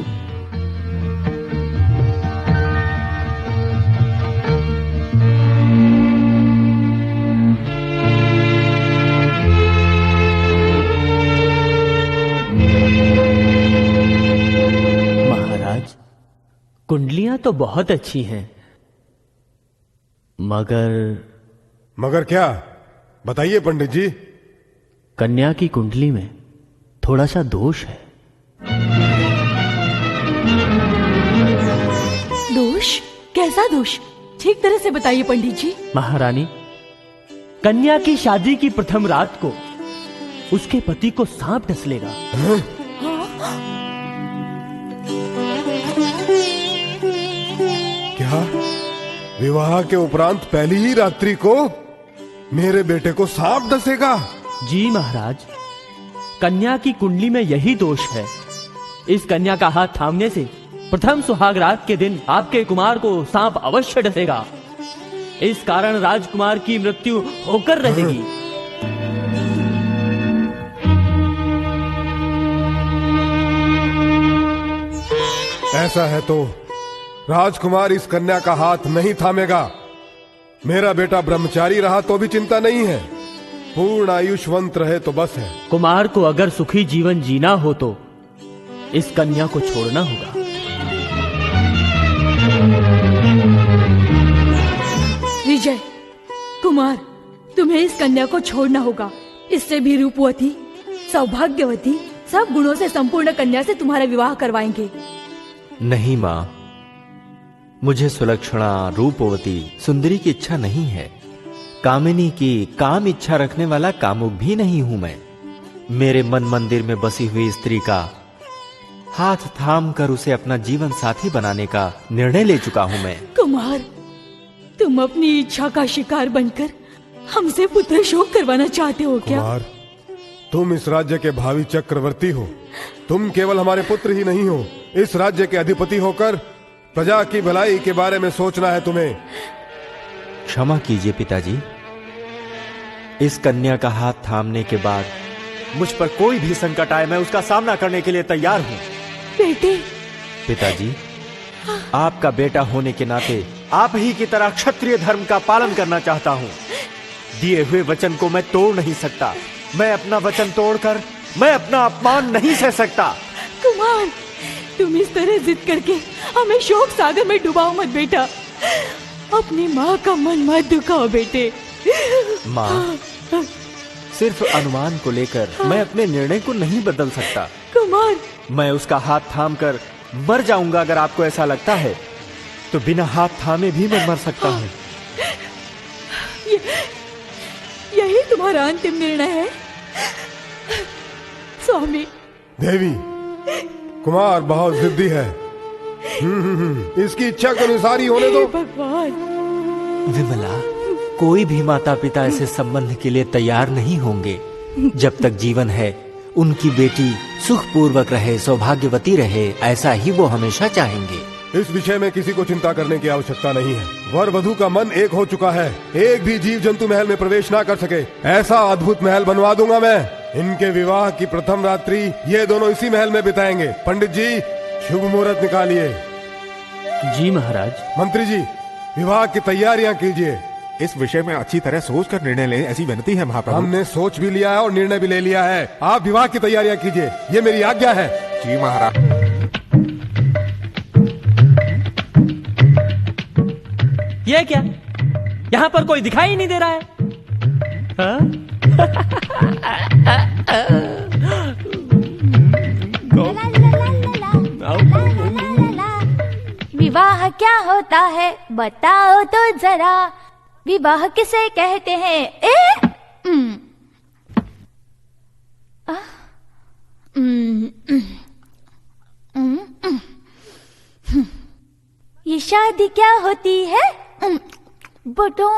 महाराज, कुंडलियां तो बहुत अच्छी हैं, मगर क्या? बताइए पंडित जी। कन्या की कुंडली में थोड़ा सा दोष है। दोष? कैसा दोष? ठीक तरह से बताइए पंडित जी। महारानी, कन्या की शादी की प्रथम रात को उसके पति को सांप डस लेगा। क्या? विवाह के उपरांत पहली ही रात्रि को मेरे बेटे को सांप डसेगा? जी महाराज, कन्या की कुंडली में यही दोष है। इस कन्या का हाथ थामने से प्रथम सुहाग रात के दिन आपके कुमार को सांप अवश्य डसेगा। इस कारण राजकुमार की मृत्यु होकर रहेगी। ऐसा है तो राजकुमार इस कन्या का हाथ नहीं थामेगा। मेरा बेटा ब्रह्मचारी रहा तो भी चिंता नहीं है, पूर्ण आयुष्वंत रहे तो बस है। कुमार को अगर सुखी जीवन जीना हो तो इस कन्या को छोड़ना होगा। विजय कुमार, तुम्हें इस कन्या को छोड़ना होगा। इससे भी रूपवती, सौभाग्यवती, सब गुणों से संपूर्ण कन्या से तुम्हारा विवाह करवाएंगे। नहीं माँ, मुझे सुलक्षणा, रूपवती, सुंदरी की इच्छा नहीं है। कामिनी की काम इच्छा रखने वाला कामुक भी नहीं हूं मैं। मेरे मन मंदिर में बसी हुई स्त्री का हाथ थाम कर उसे अपना जीवन साथी बनाने का निर्णय ले चुका हूं मैं। कुमार, तुम अपनी इच्छा का शिकार बनकर हमसे पुत्र शोक करवाना चाहते हो क्या? कुमार, तुम इस राज्य के भावी चक्रवर्ती हो। तुम केवल हमारे पुत्र ही नहीं हो, इस राज्य के अधिपति होकर प्रजा की भलाई के बारे में सोचना है तुम्हें। क्षमा कीजिए पिताजी, इस कन्या का हाथ थामने के बाद मुझ पर कोई भी संकट आए मैं उसका सामना करने के लिए तैयार हूं। बेटे। पिताजी, आपका बेटा होने के नाते आप ही की तरह क्षत्रिय धर्म का पालन करना चाहता हूं। दिए हुए वचन को मैं तोड़ नहीं सकता। मैं अपना वचन तोड़कर मैं अपना अपमान नहीं सह सकता। कुमार, तुम इस तरह जिद करके हमें शोक सागर में डुबाओ मत बेटा। अपनी माँ का मन मत दुखाओ बेटे। माँ, सिर्फ अनुमान को लेकर मैं अपने निर्णय को नहीं बदल सकता। कुमार, मैं उसका हाथ थामकर मर जाऊंगा अगर आपको ऐसा लगता है तो बिना हाथ थामे भी मैं मर सकता हूँ। यही तुम्हारा अंतिम निर्णय है स्वामी? देवी, कुमार बहुत जिद्दी है। इसकी इच्छा के अनुसार ही होने दो। भगवान। विमला, कोई भी माता पिता ऐसे संबंध के लिए तैयार नहीं होंगे। जब तक जीवन है उनकी बेटी सुखपूर्वक रहे, सौभाग्यवती रहे, ऐसा ही वो हमेशा चाहेंगे। इस विषय में किसी को चिंता करने की आवश्यकता नहीं है। वर वधू का मन एक हो चुका है। एक भी जीव जंतु महल में प्रवेश ना कर सके, ऐसा अद्भुत महल बनवा दूंगा मैं। इनके विवाह की प्रथम रात्रि ये दोनों इसी महल में बिताएंगे। पंडित जी, शुभ मुहूर्त निकालिए। जी महाराज। मंत्री जी, विवाह की तैयारियां कीजिए। इस विषय में अच्छी तरह सोच कर निर्णय लें, ऐसी विनती है महाप्रभु। हमने सोच भी लिया है और निर्णय भी ले लिया है। आप विवाह की तैयारियां कीजिए, ये मेरी आज्ञा है। जी महाराज। ये क्या? यहाँ पर कोई दिखाई नहीं दे रहा है। हाँ? विवाह क्या होता है बताओ तो जरा, विवाह किसे कहते हैं? ये शादी क्या होती है? बटो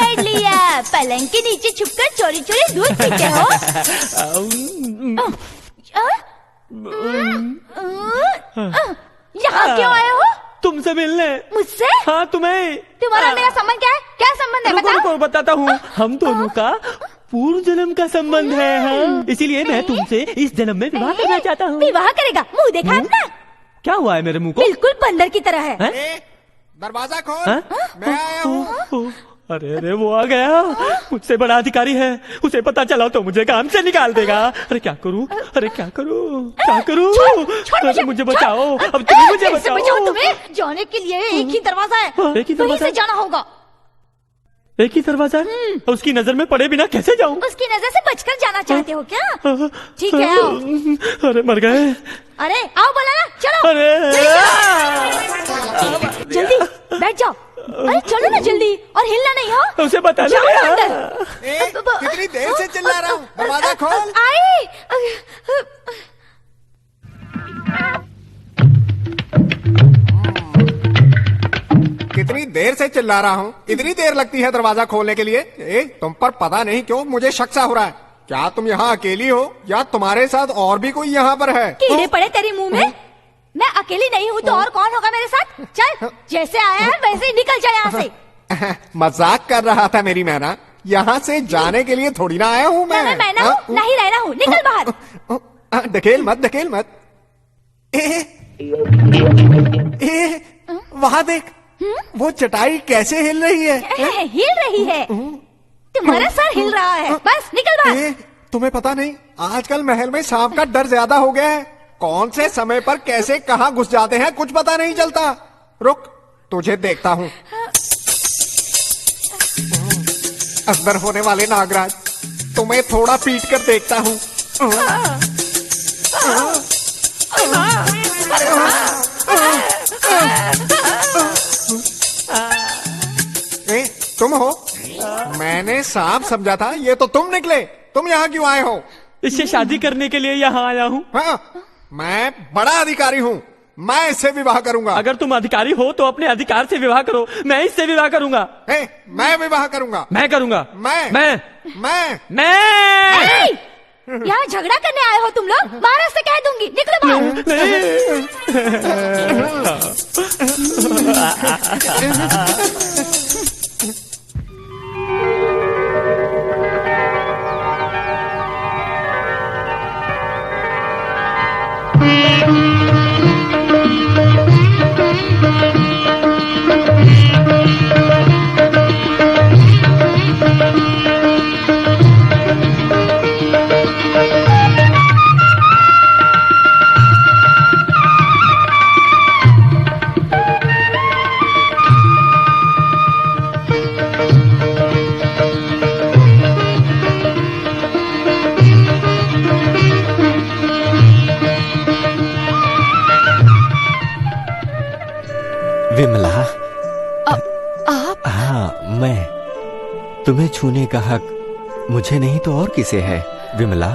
पकड़ लिया। पलंग के नीचे छुपकर चोरी चोरी दूध पीते हो? यहाँ क्यों आए हो? तुमसे मिलने। मुझसे? हाँ, तुम्हें। तुम्हारा मेरा संबंध क्या है? क्या संबंध है? बताओ। रुको, बताता हूँ। हम दोनों का पूर्व जन्म का संबंध है। हाँ, इसीलिए मैं तुमसे इस जन्म में विवाह करना चाहता हूँ। विवाह करेगा? मुंह देखा अपना? क्या हुआ है मेरे मुंह को? बिल्कुल बंदर की तरह है। दरवाजा खोल, मैं आया हूँ। अरे अरे, वो आ गया। मुझसे बड़ा अधिकारी है, उसे पता चला तो मुझे काम से निकाल देगा। अरे क्या करूँ? अरे क्या करूँ? क्या करूँ? अरे मुझे बचाओ, अब तुम मुझे बचाओ। तुम्हें जाने के लिए एक ही दरवाजा है, एक ही दरवाजा से जाना होगा। एक ही दरवाजा है? उसकी नजर में पड़े बिना कैसे जाऊँ? उसकी नजर से बचकर जाना चाहते हो क्या? ठीक है, आओ। अरे मर गए। अरे आओ, बोला ना, चलो। अरे जल्दी बैठ जाओ। अरे चलो ना जल्दी, और हिलना नहीं हो। उसे बता जाओ ना अंदर। कितनी देर से चिल्ला रहा हूँ, दरवाजा खोल। आई। कितनी देर से चिल्ला रहा हूँ, इतनी देर लगती है दरवाजा खोलने के लिए? तुम पर पता नहीं क्यों मुझे शक सा हो रहा है। क्या तुम यहाँ अकेली हो या तुम्हारे साथ और भी कोई यहाँ पर है? कीड़े पड़े तेरे मुंह में। मैं अकेली नहीं हूँ तो और कौन होगा मेरे साथ? चल, जैसे आया है वैसे ही निकल जाए यहाँ से। मजाक कर रहा था मेरी मैना, यहाँ से जाने के लिए थोड़ी ना आया हूँ मैं। मैना हूँ, नहीं रहना हूँ, निकल बाहर। ढकेल मत, ढकेल मत। वहाँ देख, वो चटाई कैसे हिल रही है? हिल रही है? तुम्हारा सर हिल रहा है। बस निकल बाहर। तुम्हें पता नहीं, आजकल महल में सांप का डर ज्यादा हो गया है। कौन से समय पर कैसे कहाँ घुस जाते हैं कुछ पता नहीं चलता। रुक, तुझे देखता हूँ। अंदर होने वाले नागराज, तुम्हें थोड़ा पीट कर देखता हूँ। मैंने साफ समझा था, ये तो तुम निकले। तुम यहाँ क्यों आए हो? इससे शादी करने के लिए यहाँ आया हूँ। हाँ, मैं बड़ा अधिकारी हूँ, मैं इससे विवाह करूंगा। अगर तुम अधिकारी हो तो अपने अधिकार से विवाह करो, मैं इससे विवाह करूंगा। मैं विवाह करूंगा। मैं करूंगा। मैं यहाँ झगड़ा करने आए हो तुम लोग? महाराज से कह दूंगी, निकलो विमला। आप? हाँ, मैं। तुम्हें छूने का हक मुझे नहीं तो और किसे है? विमला,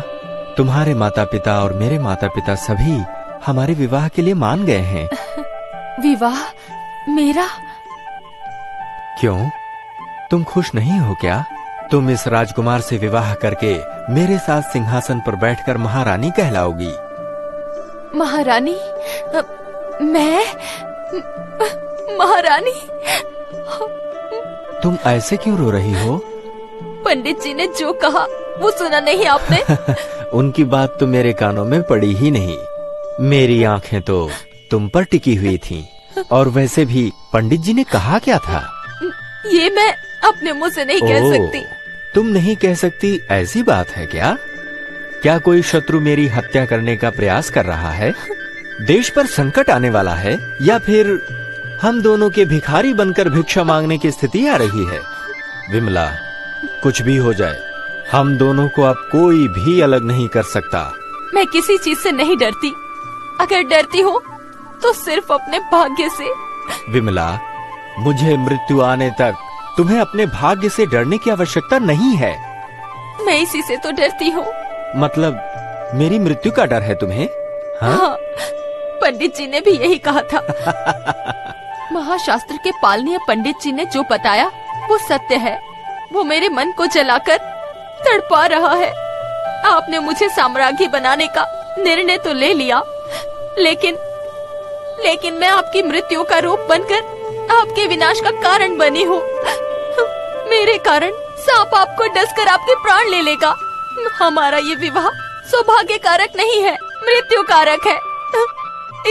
तुम्हारे माता पिता और मेरे माता पिता सभी हमारे विवाह के लिए मान गए हैं। विवाह मेरा? क्यों, तुम खुश नहीं हो क्या? तुम इस राजकुमार से विवाह करके मेरे साथ सिंहासन पर बैठकर महारानी कहलाओगी। महारानी? मैं महारानी? तुम ऐसे क्यों रो रही हो? पंडित जी ने जो कहा वो सुना नहीं आपने? उनकी बात तो मेरे कानों में पड़ी ही नहीं। मेरी आंखें तो तुम पर टिकी हुई थीं। और वैसे भी पंडित जी ने कहा क्या था? ये मैं अपने मुंह से नहीं कह सकती। तुम नहीं कह सकती, ऐसी बात है क्या? क्या कोई शत्रु मेरी हत्या करने का प्रयास कर रहा है? देश पर संकट आने वाला है? या फिर हम दोनों के भिखारी बनकर भिक्षा मांगने की स्थिति आ रही है? विमला, कुछ भी हो जाए, हम दोनों को अब कोई भी अलग नहीं कर सकता। मैं किसी चीज से नहीं डरती। अगर डरती हो तो सिर्फ अपने भाग्य से। विमला, मुझे मृत्यु आने तक तुम्हें अपने भाग्य से डरने की आवश्यकता नहीं है। मैं इसी से तो डरती हूँ। मतलब मेरी मृत्यु का डर है तुम्हें? हाँ, पंडित जी ने भी यही कहा था। महाशास्त्र के पालनीय पंडित जी ने जो बताया वो सत्य है। वो मेरे मन को जलाकर तड़पा रहा है। आपने मुझे साम्राज्ञी बनाने का निर्णय तो ले लिया, लेकिन मैं आपकी मृत्यु का रूप बनकर आपके विनाश का कारण बनी हूँ। मेरे कारण सांप आपको डसकर आपके प्राण ले लेगा। हमारा ये विवाह सौभाग्य कारक नहीं है, मृत्यु कारक है।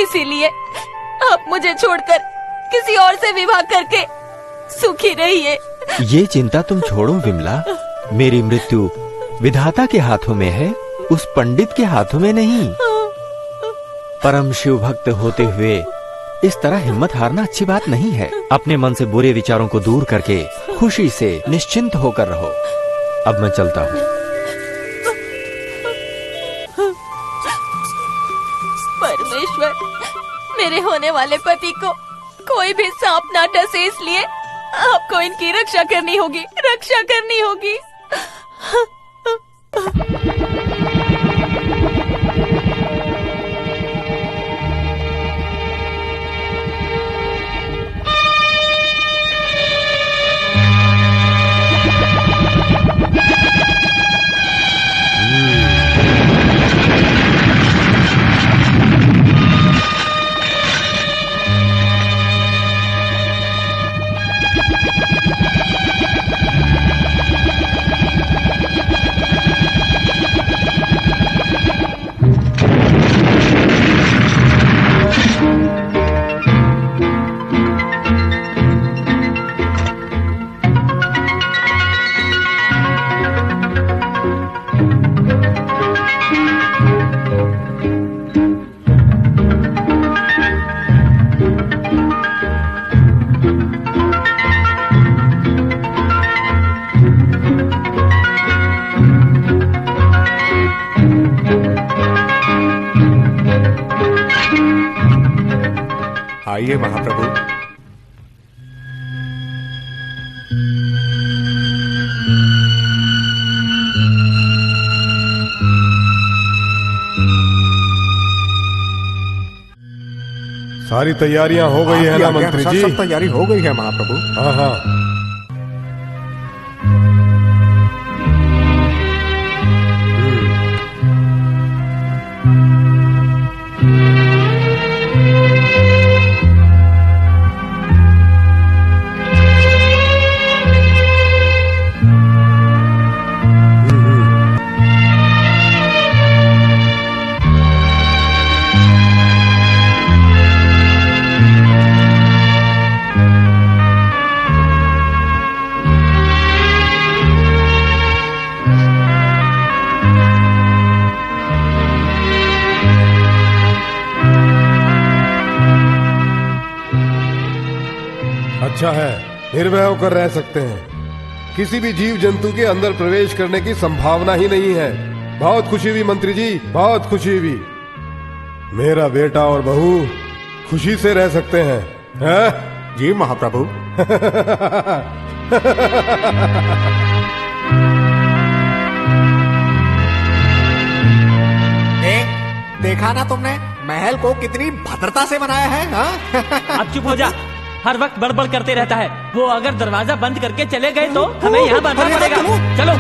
इसीलिए आप मुझे छोड़कर किसी और से विवाह करके सुखी रहिए। ये चिंता तुम छोड़ो विमला। मेरी मृत्यु विधाता के हाथों में है, उस पंडित के हाथों में नहीं। परम शिव भक्त होते हुए इस तरह हिम्मत हारना अच्छी बात नहीं है। अपने मन से बुरे विचारों को दूर करके खुशी से निश्चिंत होकर रहो। अब मैं चलता हूँ। परमेश्वर, मेरे होने वाले पति को कोई भी सांप ना डसे, इसलिए आपको इनकी रक्षा करनी होगी, रक्षा करनी होगी। आइए महाप्रभु। सारी तैयारियां हो गई है ना मंत्री जी? सब तैयारी हो गई है महाप्रभु। हाँ हाँ। अच्छा है, निर्भय होकर रह सकते हैं। किसी भी जीव जंतु के अंदर प्रवेश करने की संभावना ही नहीं है। बहुत खुशी हुई मंत्री जी, बहुत खुशी हुई। मेरा बेटा और बहू खुशी से रह सकते हैं, हैं? जी महाप्रभु। देखा ना तुमने महल को कितनी भद्रता से बनाया है, हाँ? अब चुप हो जा, हर वक्त बड़बड़ करते रहता है। वो अगर दरवाजा बंद करके चले गए तो हमें यहाँ बनना पड़ेगा। चलो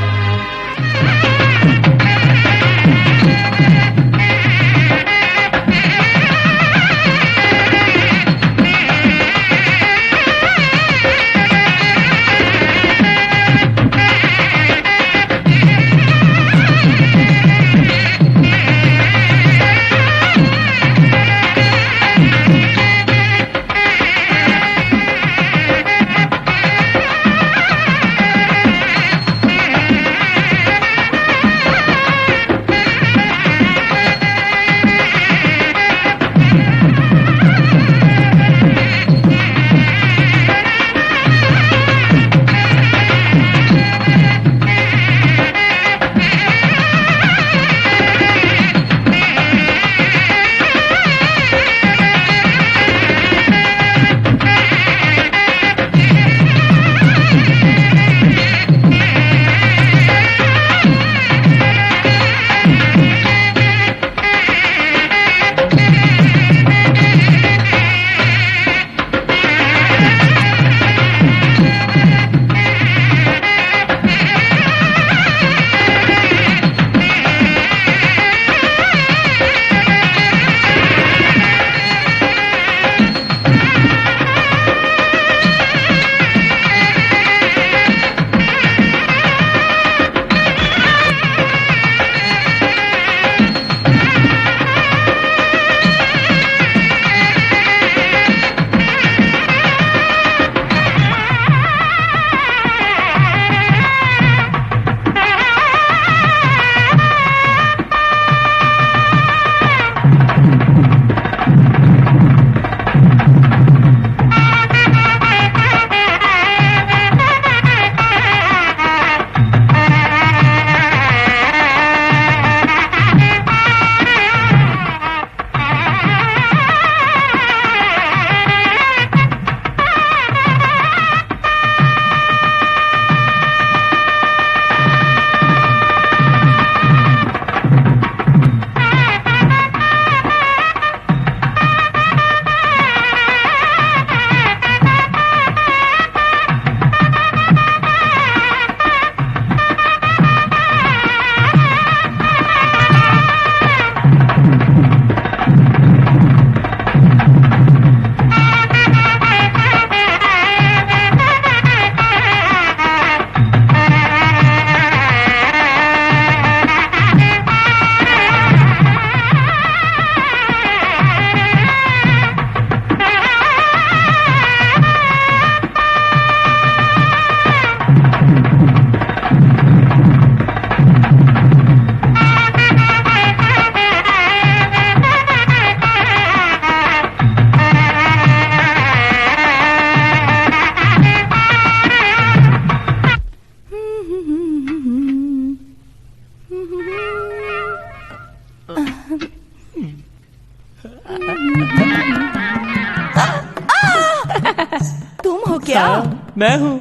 मैं हूँ।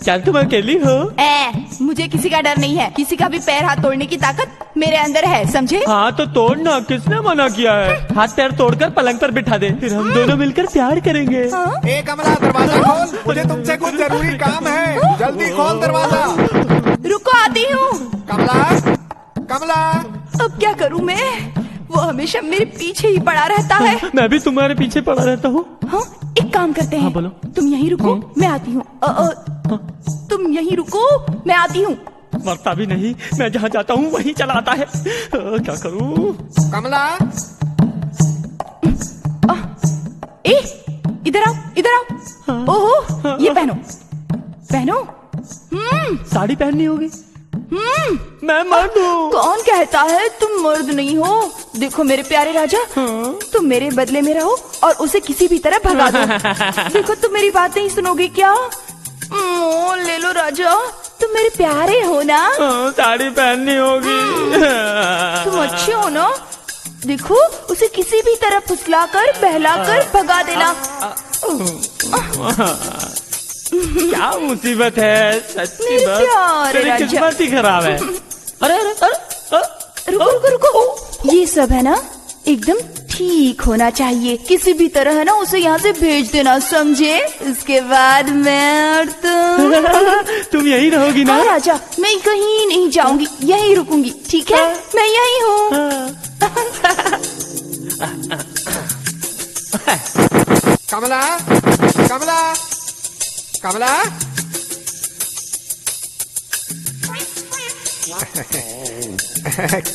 क्या तुम अकेली हो? मुझे किसी का डर नहीं है। किसी का भी पैर हाथ तोड़ने की ताकत मेरे अंदर है, समझे? हाँ तो तोड़ना, किसने मना किया है? हाथ पैर तोड़कर पलंग पर बिठा दे, फिर हम दोनों मिलकर प्यार करेंगे। ए कमला, दरवाजा खोल, मुझे तुमसे कुछ जरूरी काम है, जल्दी खोल दरवाजा। रुको, आती हूँ। कमला, कमला। अब क्या करूँ मैं? वो हमेशा मेरे पीछे ही पड़ा रहता है। मैं भी तुम्हारे पीछे पड़ा रहता हूँ। हाँ, एक काम करते हैं। हाँ, बोलो। तुम यहीं रुको, मैं आती हूँ। तुम यहीं रुको, मैं आती हूँ। मरता भी नहीं, मैं जहाँ जाता हूँ वहीं चला आता है। क्या करूँ? कमला, इधर आओ, इधर आओ। ओहो, ये पहनो, पहनो। साड़ी पहननी होगी। मैं मर्द हूँ। कौन कहता है तुम मर्द नहीं हो? देखो मेरे प्यारे राजा, तुम मेरे बदले में रहो और उसे किसी भी तरह भगा दो। देखो तुम मेरी बात नहीं सुनोगे क्या? ले लो राजा, तुम मेरे प्यारे हो ना? साड़ी पहननी होगी। तुम अच्छे हो ना? देखो उसे किसी भी तरह फुसलाकर बहलाकर भगा देना। क्या मुसीबत है, सच्ची मेरे बात। प्यारे तेरी राजा। किस्मत ही खराब है। अरे अरे अरे, रुको रुको रुको, ये सब है ना एकदम ठीक होना चाहिए। किसी भी तरह है ना उसे यहाँ से भेज देना, समझे? उसके बाद मैं और तुम यही रहोगी ना? हाँ राजा, मैं कहीं नहीं जाऊंगी, यहीं रुकूंगी, ठीक है? मैं यहीं हूँ। कमला, कमला, कमला।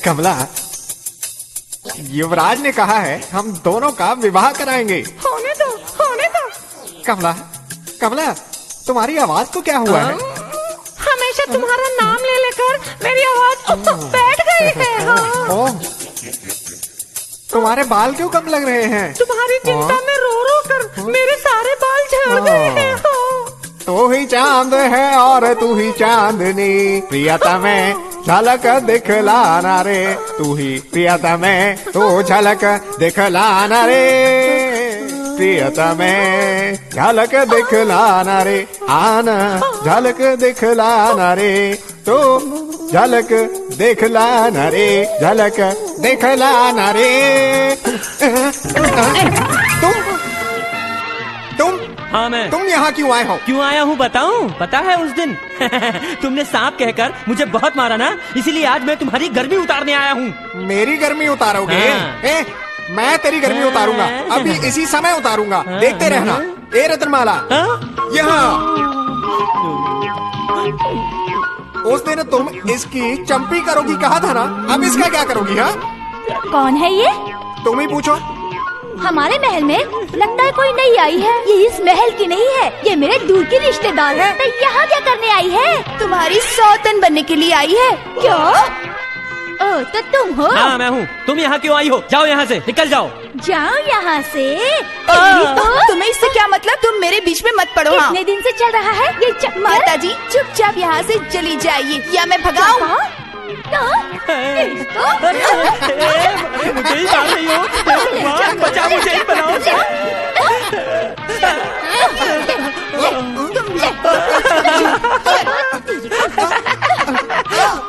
कमला, युवराज ने कहा है हम दोनों का विवाह कराएंगे। होने दो, होने दो। कमला, कमला, तुम्हारी आवाज को क्या हुआ है? हमेशा तुम्हारा नाम ले लेकर मेरी आवाज बैठ गई है। हाँ। तुम्हारे बाल क्यों कम लग रहे हैं? तुम्हारी चिंता में रो रो कर मेरे सारे बाल झड़ गए हैं। तू ही चांद है और तू ही चांदनी, प्रियतम झलक दिखलाना रे, तू ही प्रियतम तू झलक दिखलाना रे, प्रियतम झलक दिखलाना रे, आना झलक दिखलाना रे, तो झलक दिखलाना रे, झलक दिखलाना रे। तुम हाँ मैं। तुम यहाँ क्यों आए हो? क्यों आया हूँ बताऊँ? पता है उस दिन तुमने सांप कहकर मुझे बहुत मारा ना, इसीलिए आज मैं तुम्हारी गर्मी उतारने आया हूँ। मेरी गर्मी उतारोगे? हाँ। मैं तेरी गर्मी उतारूंगा, अभी इसी समय उतारूंगा, देखते रहना। ए रत्नमाला, यहाँ। उस दिन तुम इसकी चंपी करोगी कहा था ना, अब इसका क्या करोगी? हाँ, कौन है ये? तुम ही पूछो। हमारे महल में लगता है कोई नई आई है। ये इस महल की नहीं है, ये मेरे दूर की रिश्तेदार है। तो यहाँ क्या करने आई है? तुम्हारी सौतन बनने के लिए आई है। क्या? ओ, तो तुम हो? हाँ मैं हूँ। तुम यहाँ क्यों आई हो? जाओ यहाँ से, निकल जाओ। जाओ यहाँ से। तुम्हें इससे क्या मतलब? तुम मेरे बीच में मत पड़ो। कितने दिन से चल रहा है ये चक्कर? माता जी चुपचाप यहाँ से चली जाइए या मैं भगाऊं? मुझे ही मार रही हो? भगवान बचाओ मुझे, ही बनाओ।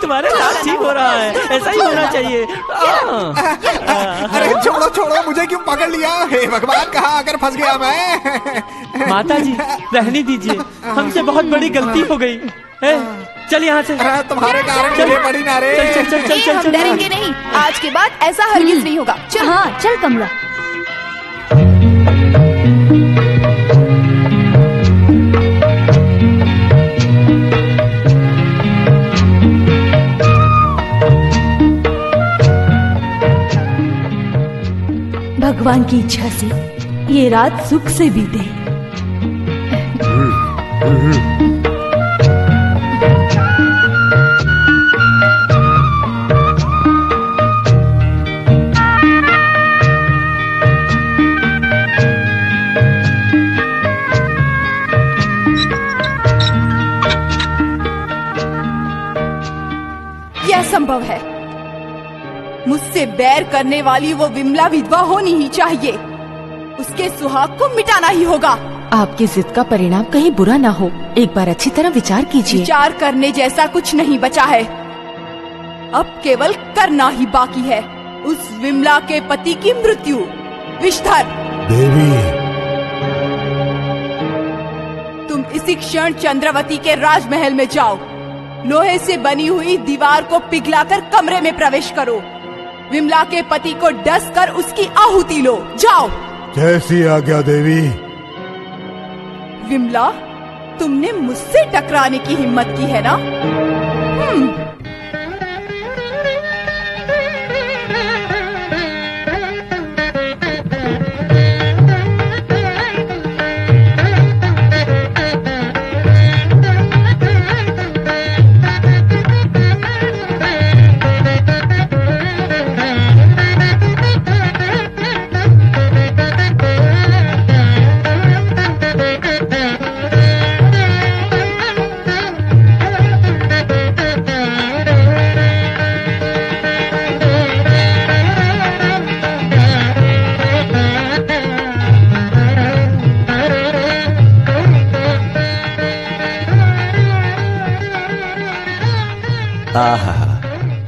तुम्हारे साथ ठीक हो रहा है, ऐसा ही होना चाहिए। अरे छोड़ो छोड़ो, मुझे क्यों पकड़ लिया? हे भगवान, कहाँ आकर फंस गया मैं? माता जी रहने दीजिए, हमसे बहुत बड़ी गलती हो गई। चल यहाँ से। तुम्हारे कारण मुझे पड़ी ना रे। चल चल चल चल हम डरेंगे नहीं, आज के बाद ऐसा हरगिज नहीं होगा। चल। हाँ चल कमला। भगवान की इच्छा से ये रात सुख से बीते। यह संभव है। मुझसे बैर करने वाली वो विमला विधवा होनी ही चाहिए। उसके सुहाग को मिटाना ही होगा। आपकी जिद का परिणाम कहीं बुरा ना हो, एक बार अच्छी तरह विचार कीजिए। विचार करने जैसा कुछ नहीं बचा है। अब केवल करना ही बाकी है उस विमला के पति की मृत्यु। विषधर, देवी, तुम इसी क्षण चंद्रवती के राजमहल में जाओ। लोहे से बनी हुई दीवार को पिघलाकर कमरे में प्रवेश करो। विमला के पति को डस कर उसकी आहुति लो। जाओ। जैसी आज्ञा देवी। विमला, तुमने मुझसे टकराने की हिम्मत की है ना?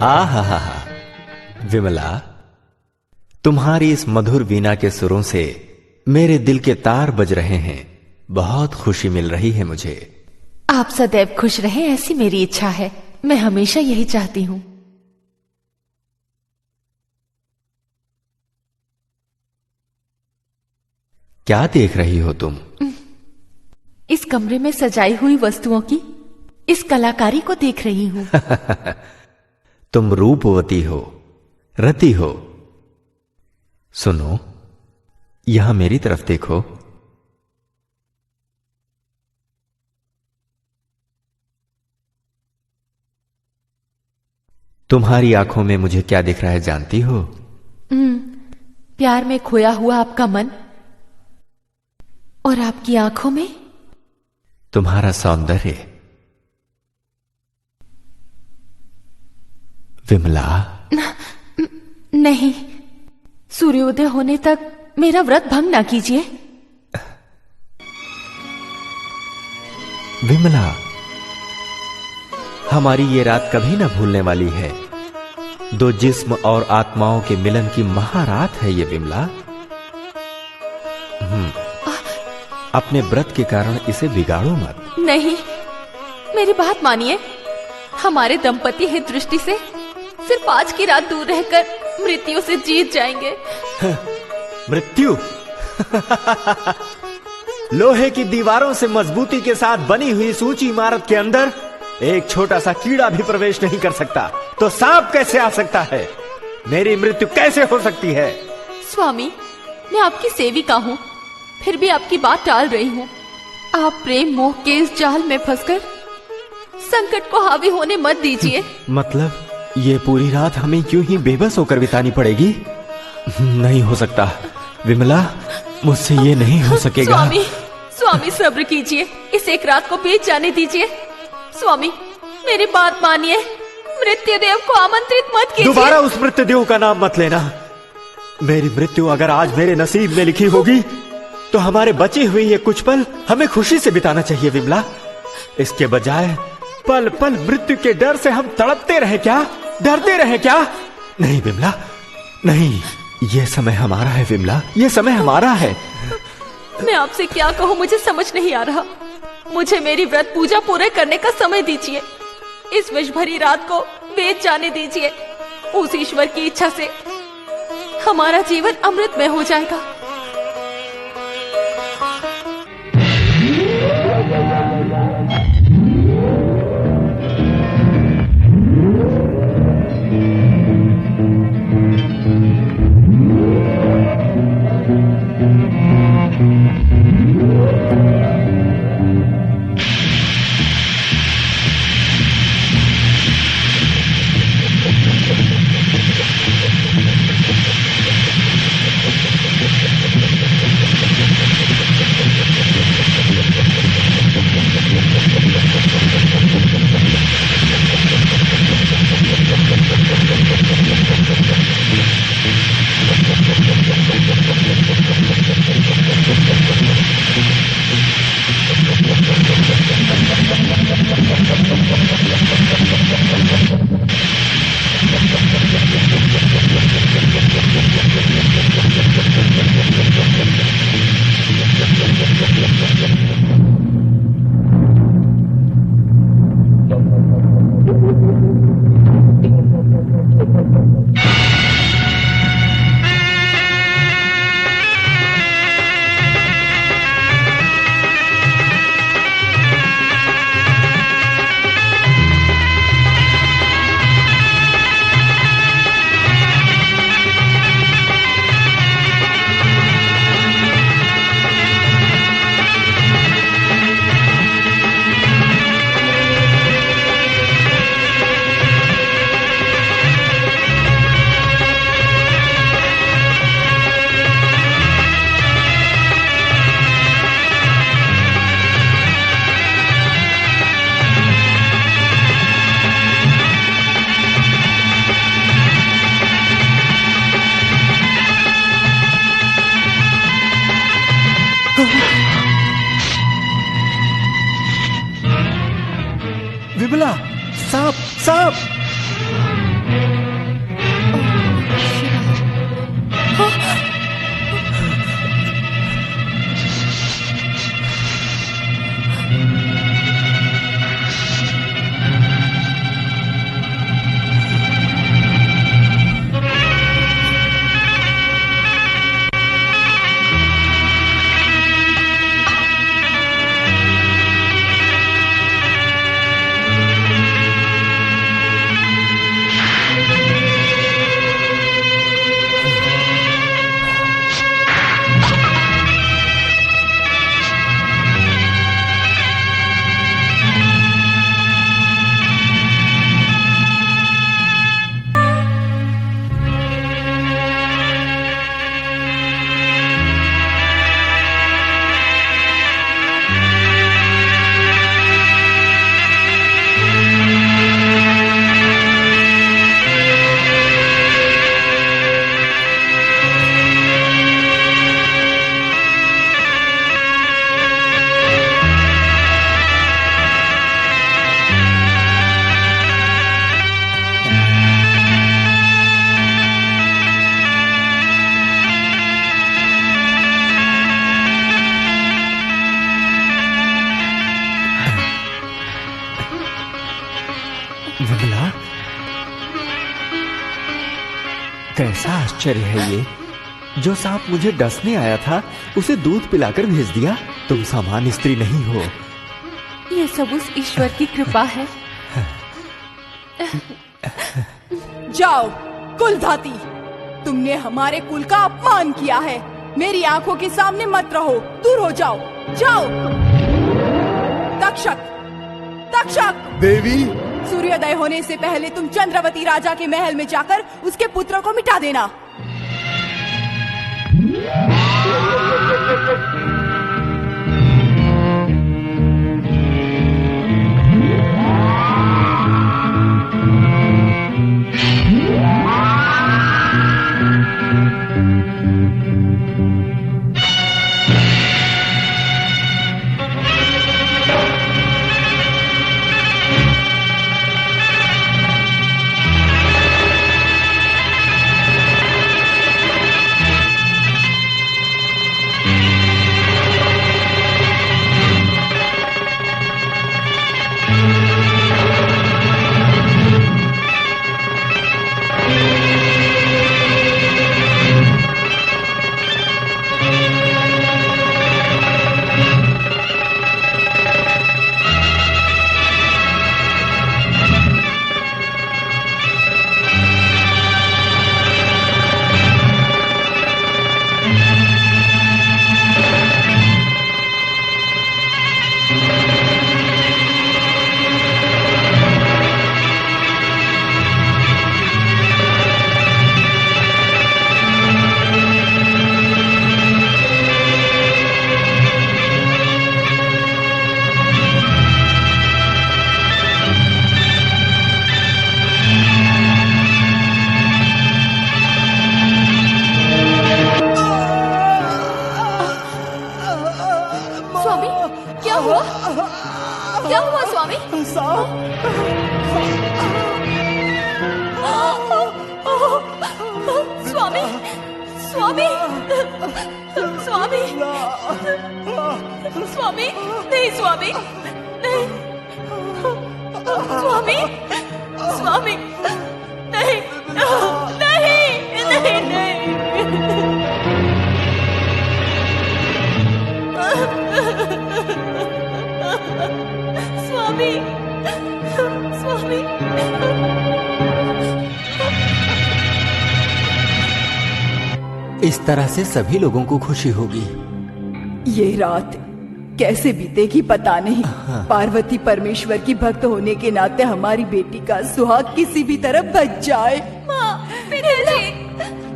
आहा, विमला, तुम्हारी इस मधुर वीणा के सुरों से मेरे दिल के तार बज रहे हैं। बहुत खुशी मिल रही है मुझे। आप सदैव खुश रहें, ऐसी मेरी इच्छा है। मैं हमेशा यही चाहती हूँ। क्या देख रही हो तुम? इस कमरे में सजाई हुई वस्तुओं की इस कलाकारी को देख रही हूँ। तुम रूपवती हो, रति हो। सुनो, यहां मेरी तरफ देखो। तुम्हारी आंखों में मुझे क्या दिख रहा है जानती हो? प्यार में खोया हुआ आपका मन, और आपकी आंखों में तुम्हारा सौंदर्य। विमला, नहीं, सूर्योदय होने तक मेरा व्रत भंग ना कीजिए। विमला, हमारी ये रात कभी ना भूलने वाली है। दो जिस्म और आत्माओं के मिलन की महारात है ये विमला। अपने व्रत के कारण इसे बिगाड़ो मत। नहीं, मेरी बात मानिए। हमारे दंपति हित दृष्टि से सिर्फ आज की रात दूर रहकर मृत्यु से जीत जाएंगे। मृत्यु? लोहे की दीवारों से मजबूती के साथ बनी हुई इस ऊंची इमारत के अंदर एक छोटा सा कीड़ा भी प्रवेश नहीं कर सकता, तो सांप कैसे आ सकता है? मेरी मृत्यु कैसे हो सकती है? स्वामी, मैं आपकी सेविका हूँ, फिर भी आपकी बात टाल रही हूँ। आप प्रेम मोह के इस जाल में फंसकर संकट को हावी होने मत दीजिए। मतलब ये पूरी रात हमें क्यों ही बेबस होकर बितानी पड़ेगी? नहीं हो सकता विमला, मुझसे ये नहीं हो सकेगा। स्वामी, स्वामी सब्र कीजिए, इस एक रात को बीत जाने दीजिए। स्वामी, मेरी बात मानिए, मृत्युदेव को आमंत्रित मत कीजिए। दोबारा उस मृत्युदेव का नाम मत लेना। मेरी मृत्यु अगर आज मेरे नसीब में लिखी होगी तो हमारे बचे हुए ये कुछ पल हमें खुशी से बिताना चाहिए विमला। इसके बजाय पल पल मृत्यु के डर से हम तड़पते रहे क्या, डरते रहे क्या? नहीं विमला, नहीं, ये समय हमारा है विमला, ये समय हमारा है। मैं आपसे क्या कहूँ, मुझे समझ नहीं आ रहा। मुझे मेरी व्रत पूजा पूरे करने का समय दीजिए। इस विष भरी रात को बीत जाने दीजिए। उस ईश्वर की इच्छा से हमारा जीवन अमृतमय हो जाएगा। विमला, सांप सांप! विमला, कैसा आश्चर्य है ये! जो सांप मुझे डसने आया था उसे दूध पिलाकर भेज दिया। तुम सामान्य स्त्री नहीं हो। ये सब उस ईश्वर की कृपा है। जाओ कुलधाती, तुमने हमारे कुल का अपमान किया है। मेरी आंखों के सामने मत रहो, दूर हो जाओ। जाओ। तक्षक, तक्षक! देवी, सूर्योदय होने से पहले तुम चंद्रवती राजा के महल में जाकर उसके पुत्र को मिटा देना। स्वामी, नहीं स्वामी, नहीं स्वामी, स्वामी, नहीं, नहीं, नहीं, नहीं। स्वामी, स्वामी। इस तरह से सभी लोगों को खुशी होगी। ये रात कैसे बीतेगी पता नहीं। पार्वती परमेश्वर की भक्त होने के नाते हमारी बेटी का सुहाग किसी भी तरह बच जाए।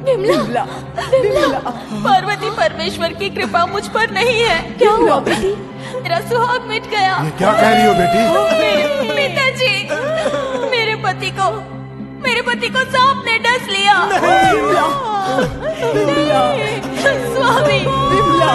विमला, विमला, पार्वती परमेश्वर की कृपा मुझ पर नहीं है। क्या हुआ बेटी? मेरा सुहाग मिट गया। ये क्या कह रही हो बेटी? पिताजी, मेरे पति को सांप ने डस लिया। स्वामी, विमला।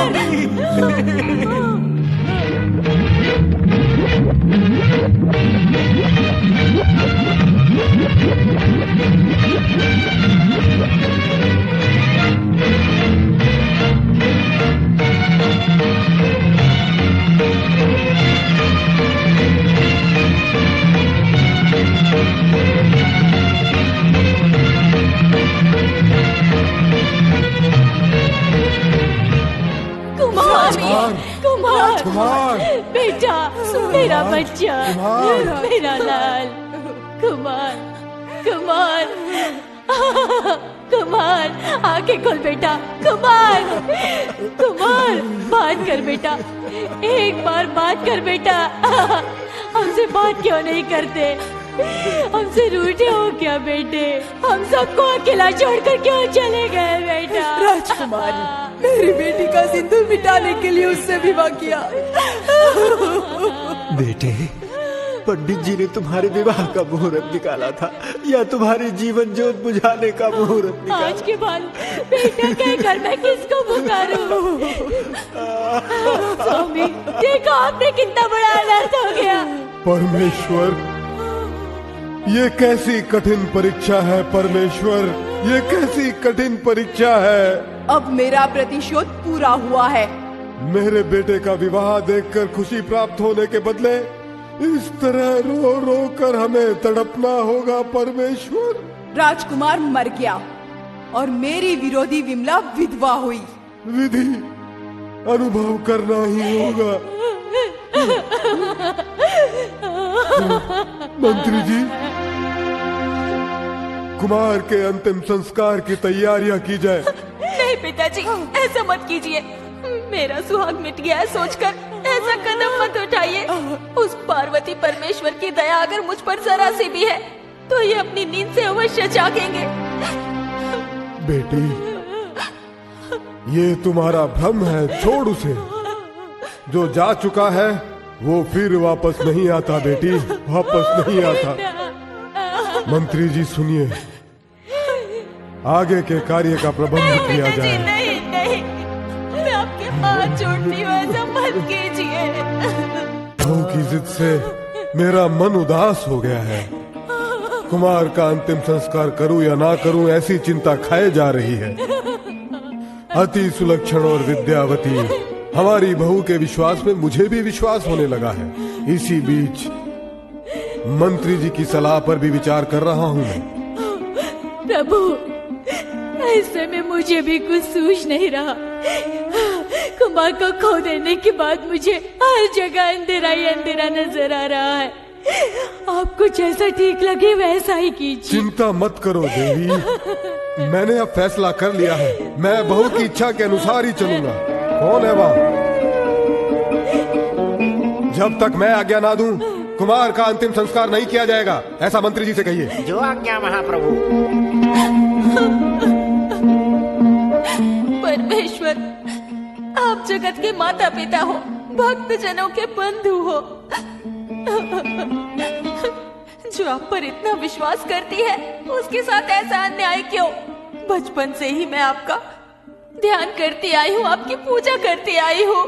कुमार, बेटा, मेरा बच्चा, मेरा लाल कुमार, कुमार, कुमार, आंखें खोल बेटा, कुमार, कुमार, बात कर बेटा, एक बार बात कर बेटा, हमसे बात क्यों नहीं करते? हमसे रूठे हो क्या बेटे? हम सबको अकेला छोड़कर क्यों चले गए बेटा? राजकुमार, मेरी बेटी का सिंदूर मिटाने के लिए उससे विवाह किया। बेटे, पंडित जी ने तुम्हारे विवाह का मुहूर्त निकाला था या तुम्हारे जीवन ज्योत बुझाने का मुहूर्त निकाला? आज के बाद बेटा कहकर मैं किसको पुकारूं? स्वामी, देखो आपने कितना बड़ा अनर्थ हो गया। परमेश्वर, ये कैसी कठिन परीक्षा है परमेश्वर, ये कैसी कठिन परीक्षा है। अब मेरा प्रतिशोध पूरा हुआ है। मेरे बेटे का विवाह देखकर खुशी प्राप्त होने के बदले इस तरह रो रो कर हमें तड़पना होगा परमेश्वर। राजकुमार मर गया और मेरी विरोधी विमला विधवा हुई। विधि अनुभव करना ही होगा। मंत्री जी, कुमार के अंतिम संस्कार की तैयारियां की जाए। नहीं पिताजी, ऐसा मत कीजिए। मेरा सुहाग मिट गया है सोचकर ऐसा कदम मत उठाइए। उस पार्वती परमेश्वर की दया अगर मुझ पर जरा सी भी है तो ये अपनी नींद से अवश्य जागेंगे। बेटी, ये तुम्हारा भ्रम है, छोड़ उसे। जो जा चुका है वो फिर वापस नहीं आता बेटी, वापस नहीं आता। मंत्री जी सुनिए, आगे के कार्य का प्रबंध किया जाए। नहीं नहीं, मैं आपके हाथ जोड़ती हूँ, ऐसा मत कीजिए। बहू की जिद से मेरा मन उदास हो गया है। कुमार का अंतिम संस्कार करूं या ना करूं, ऐसी चिंता खाए जा रही है। अति सुलक्षण और विद्यावती हमारी बहू के विश्वास में मुझे भी विश्वास होने लगा है। इसी बीच मंत्री जी की सलाह पर भी विचार कर रहा हूं मैं। प्रभु, ऐसे में मुझे भी कुछ सूझ नहीं रहा। कुमार को खो देने के बाद मुझे हर जगह अंधेरा ही अंधेरा नजर आ रहा है। आपको जैसा ठीक लगे वैसा ही कीजिए। चिंता मत करो देवी, मैंने अब फैसला कर लिया है। मैं बहू की इच्छा के अनुसार ही चलूंगा। कौन है वहाँ? जब तक मैं आज्ञा ना दूं, कुमार का अंतिम संस्कार नहीं किया जाएगा, ऐसा मंत्री जी से कहिए। जो आज्ञा महाप्रभु। परमेश्वर, आप जगत के माता पिता हो, भक्त जनों के बंधु हो। जो आप पर इतना विश्वास करती है, उसके साथ ऐसा अन्याय क्यों? बचपन से ही मैं आपका ध्यान करती आई हूँ, आपकी पूजा करती आई हूँ,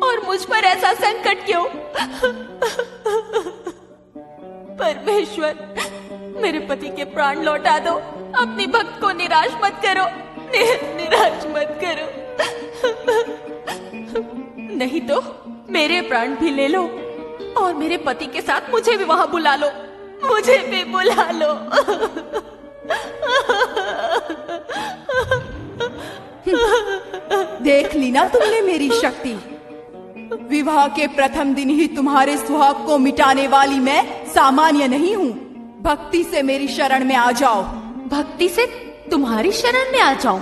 और मुझ पर ऐसा संकट क्यों? परमेश्वर, मेरे पति के प्राण लौटा दो। अपनी भक्त को निराश मत करो, निराश मत करो। नहीं तो मेरे प्राण भी ले लो और मेरे पति के साथ मुझे भी वहां बुला लो, मुझे भी बुला लो। देख ली ना तुमने मेरी शक्ति। विवाह के प्रथम दिन ही तुम्हारे सुहाग को मिटाने वाली मैं सामान्य नहीं हूँ। भक्ति से मेरी शरण में आ जाओ। भक्ति से तुम्हारी शरण में आ जाऊं?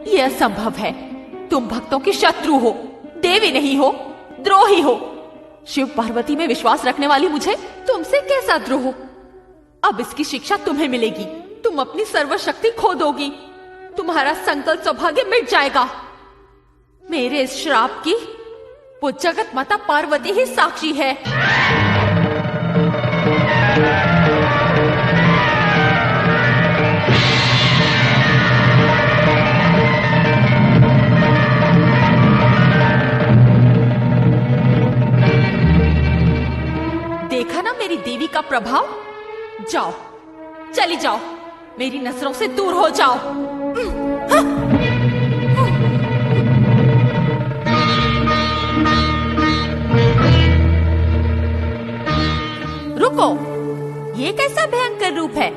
यह असंभव है। तुम भक्तों के शत्रु हो, देवी नहीं हो, द्रोही हो। शिव पार्वती में विश्वास रखने वाली मुझे तुमसे कैसा द्रोह? अब इसकी शिक्षा तुम्हें मिलेगी। तुम अपनी सर्वशक्ति खो दोगी, तुम्हारा संकल्प सौभाग्य मिट जाएगा। मेरे इस श्राप की वो जगत माता पार्वती ही साक्षी है। देखा ना मेरी देवी का प्रभाव? जाओ, चली जाओ, मेरी नजरों से दूर हो जाओ। रुको, ये कैसा भयंकर रूप है?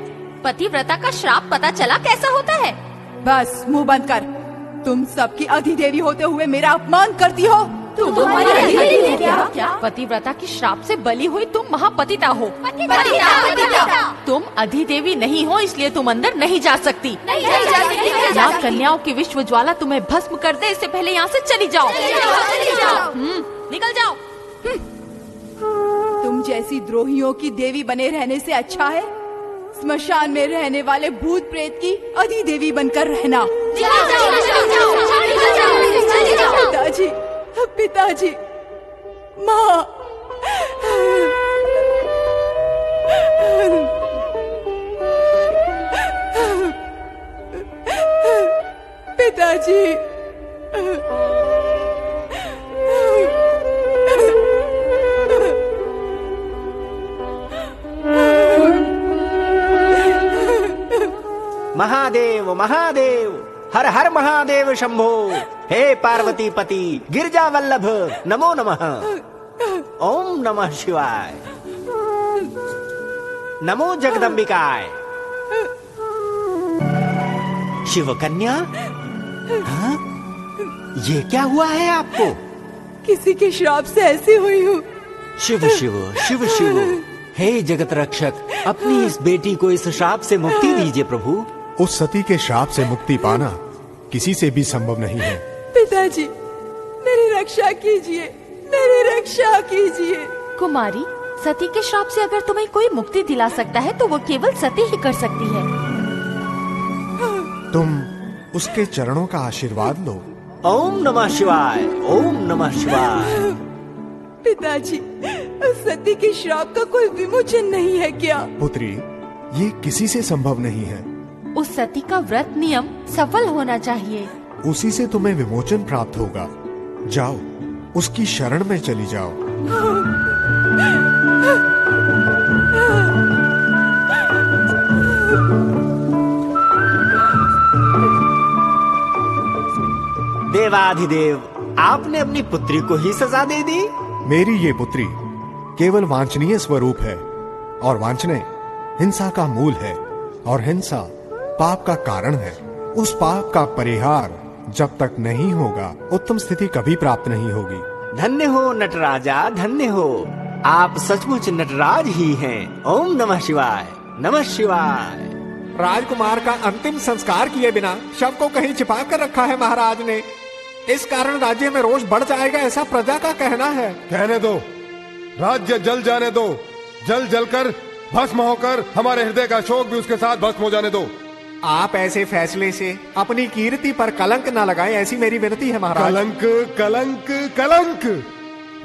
पतिव्रता का श्राप पता चला कैसा होता है? बस मुंह बंद कर। तुम सबकी अधिदेवी होते हुए मेरा अपमान करती हो। तुम तुम्हारी अधिदेवी है क्या? पतिव्रता की श्राप से बली हुई तुम महापतिता हो। पतिता। तुम अधिदेवी नहीं हो, इसलिए तुम अंदर नहीं जा सकती। नहीं जा सकती। नाग कन्याओं की विश्व ज्वाला तुम्हें भस्म कर दे, इससे पहले यहाँ से चली जाओ। निकल जाओ। तुम जैसी द्रोहियों की देवी बने रहने से अच्छा है स्मशान में रहने वाले भूत प्रेत की अधिदेवी बनकर रहना। पिताजी, पिताजी, माँ, पिताजी, महादेव महादेव, हर हर महादेव शंभो। हे पार्वती पति गिरजा वल्लभ, नमो नमः। ओम नमः शिवाय। नमो जगदम्बिकाय। शिव कन्या, हाँ? ये क्या हुआ है आपको? किसी के श्राप से ऐसी हुई हूँ। शिव शिव शिव शिव। हे जगत रक्षक, अपनी इस बेटी को इस श्राप से मुक्ति दीजिए प्रभु। उस सती के श्राप से मुक्ति पाना किसी से भी संभव नहीं है। पिताजी, मेरी रक्षा कीजिए, मेरी रक्षा कीजिए। कुमारी, सती के श्राप से अगर तुम्हें कोई मुक्ति दिला सकता है तो वो केवल सती ही कर सकती है। तुम उसके चरणों का आशीर्वाद लो। ओम नमः शिवाय, ओम नमः शिवाय। पिताजी, सती के श्राप का कोई विमोचन नहीं है क्या? पुत्री, ये किसी से संभव नहीं है। उस सती का व्रत नियम सफल होना चाहिए। उसी से तुम्हें विमोचन प्राप्त होगा। जाओ, उसकी शरण में चली जाओ। देवाधिदेव, आपने अपनी पुत्री को ही सजा दे दी। मेरी ये पुत्री केवल वांछनीय स्वरूप है, और वांछनीय हिंसा का मूल है, और हिंसा पाप का कारण है। उस पाप का परिहार जब तक नहीं होगा, उत्तम स्थिति कभी प्राप्त नहीं होगी। धन्य हो नटराजा, धन्य हो। आप सचमुच नटराज ही हैं। ओम नमः शिवाय, नमः शिवाय। राजकुमार का अंतिम संस्कार किए बिना शव को कहीं छिपा कर रखा है महाराज ने। इस कारण राज्य में रोष बढ़ जाएगा, ऐसा प्रजा का कहना है। कहने दो, राज्य जल जाने दो। जल जलकर भस्म होकर हमारे हृदय का शोक भी उसके साथ भस्म हो जाने दो। आप ऐसे फैसले से अपनी कीर्ति पर कलंक न लगाएं, ऐसी मेरी विनती है महाराज। कलंक कलंक कलंक,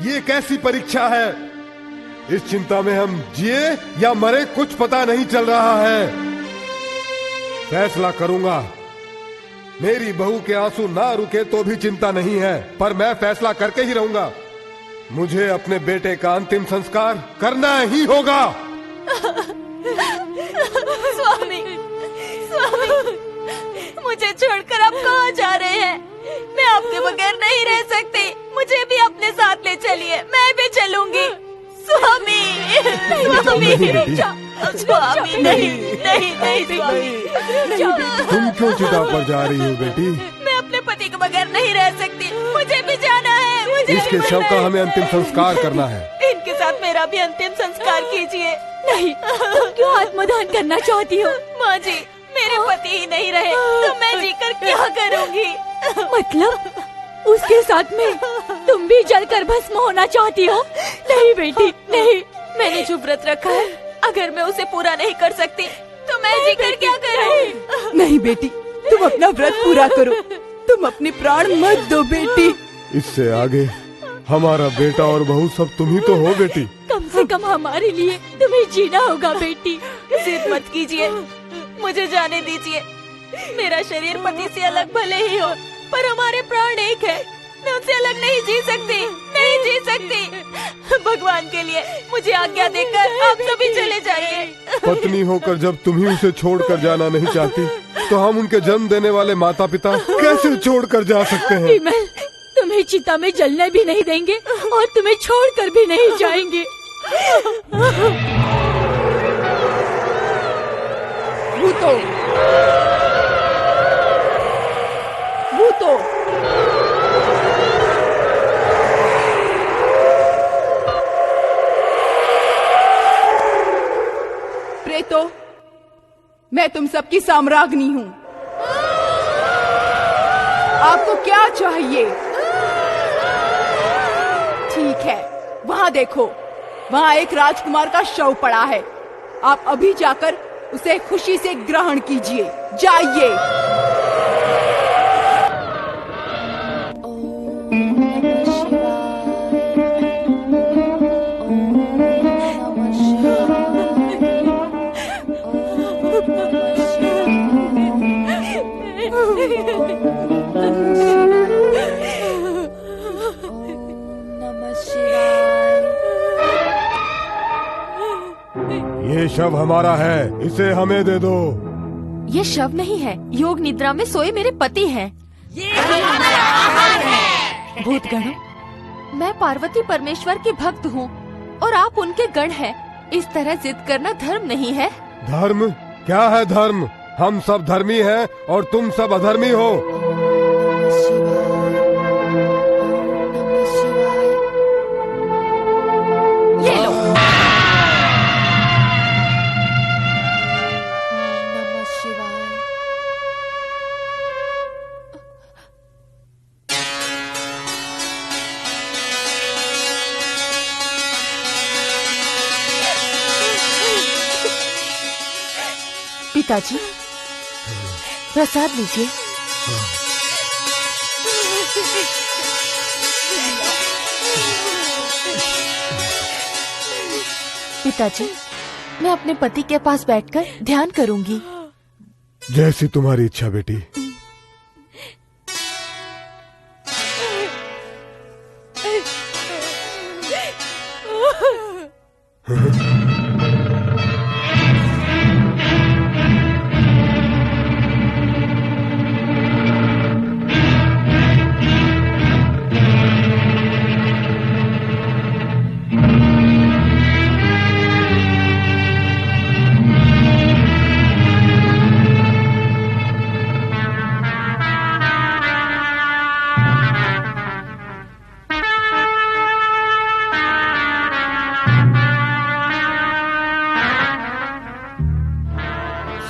ये कैसी परीक्षा है? इस चिंता में हम जिए या मरे कुछ पता नहीं चल रहा है। फैसला करूंगा। मेरी बहू के आंसू ना रुके तो भी चिंता नहीं है, पर मैं फैसला करके ही रहूंगा। मुझे अपने बेटे का अंतिम संस्कार करना ही होगा। स्वामी, स्वामी, मुझे छोड़कर आप कहाँ जा रहे हैं? मैं आपके बगैर नहीं रह सकती। मुझे भी अपने साथ ले चलिए, मैं भी चलूंगी। स्वामी, स्वामी, स्वामी, नहीं, नहीं, नहीं, स्वामी। तुम क्यों चिता पर जा रही हो बेटी? मैं अपने पति के बगैर नहीं रह सकती। मुझे भी जाना है, मुझे इसके भी शव जाना का है। हमें अंतिम संस्कार करना है। इनके साथ मेरा भी अंतिम संस्कार कीजिए। नहीं, तुम क्यों आत्मदान करना चाहती हो? माँ जी, मेरे पति ही नहीं रहे तो मैं जीकर क्या करूँगी? मतलब उसके साथ में तुम भी जलकर भस्म होना चाहती हो? नहीं बेटी, नहीं। मैंने जो व्रत रखा है, अगर मैं उसे पूरा नहीं कर सकती तो मैं जीकर क्या करूँ? नहीं बेटी, तुम अपना व्रत पूरा करो। तुम अपने प्राण मत दो बेटी। इससे आगे हमारा बेटा और बहू सब तुम ही तो हो बेटी। कम से कम हमारे लिए तुम्हें जीना होगा बेटी। जिद मत कीजिए, मुझे जाने दीजिए। मेरा शरीर पति से अलग भले ही हो, पर हमारे प्राण एक है। मैं उनसे अलग नहीं जी सकती, नहीं जी सकती। भगवान के लिए मुझे आज्ञा देकर आप सभी चले जाइए। पत्नी होकर जब तुम ही उसे छोड़कर जाना नहीं चाहती, तो हम उनके जन्म देने वाले माता पिता कैसे छोड़कर जा सकते हैं? विमल, तुम्हें चिता में जलने भी नहीं देंगे और तुम्हें छोड़कर भी नहीं जाएंगे। भूतो, भूतो, मैं तुम सबकी साम्राज्ञी हूँ। आपको क्या चाहिए? ठीक है, वहाँ देखो, वहाँ एक राजकुमार का शव पड़ा है। आप अभी जाकर उसे खुशी से ग्रहण कीजिए। जाइए। ये शव हमारा है, इसे हमें दे दो। ये शव नहीं है, योग निद्रा में सोए मेरे पति हैं। ये हमारा आहार है। भूतगणों, मैं पार्वती परमेश्वर की भक्त हूँ और आप उनके गण हैं। इस तरह जिद करना धर्म नहीं है। धर्म? क्या है धर्म? हम सब धर्मी हैं और तुम सब अधर्मी हो। ये लो। पिताजी, प्रसाद लीजिए। पिताजी, मैं अपने पति के पास बैठकर ध्यान करूंगी। जैसी तुम्हारी इच्छा बेटी।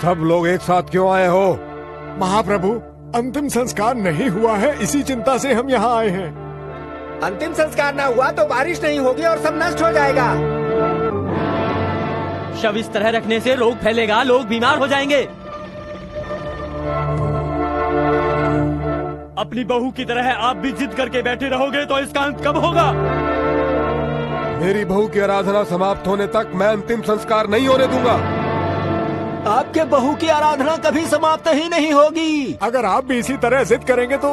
सब लोग एक साथ क्यों आए हो? महाप्रभु, अंतिम संस्कार नहीं हुआ है, इसी चिंता से हम यहाँ आए हैं। अंतिम संस्कार ना हुआ तो बारिश नहीं होगी और सब नष्ट हो जाएगा। शव इस तरह रखने से रोग फैलेगा, लोग बीमार हो जाएंगे। अपनी बहू की तरह आप भी जिद करके बैठे रहोगे तो इसका अंत कब होगा? मेरी बहू की आराधना समाप्त होने तक मैं अंतिम संस्कार नहीं होने दूंगा। आपके बहू की आराधना कभी समाप्त ही नहीं होगी। अगर आप भी इसी तरह जिद करेंगे तो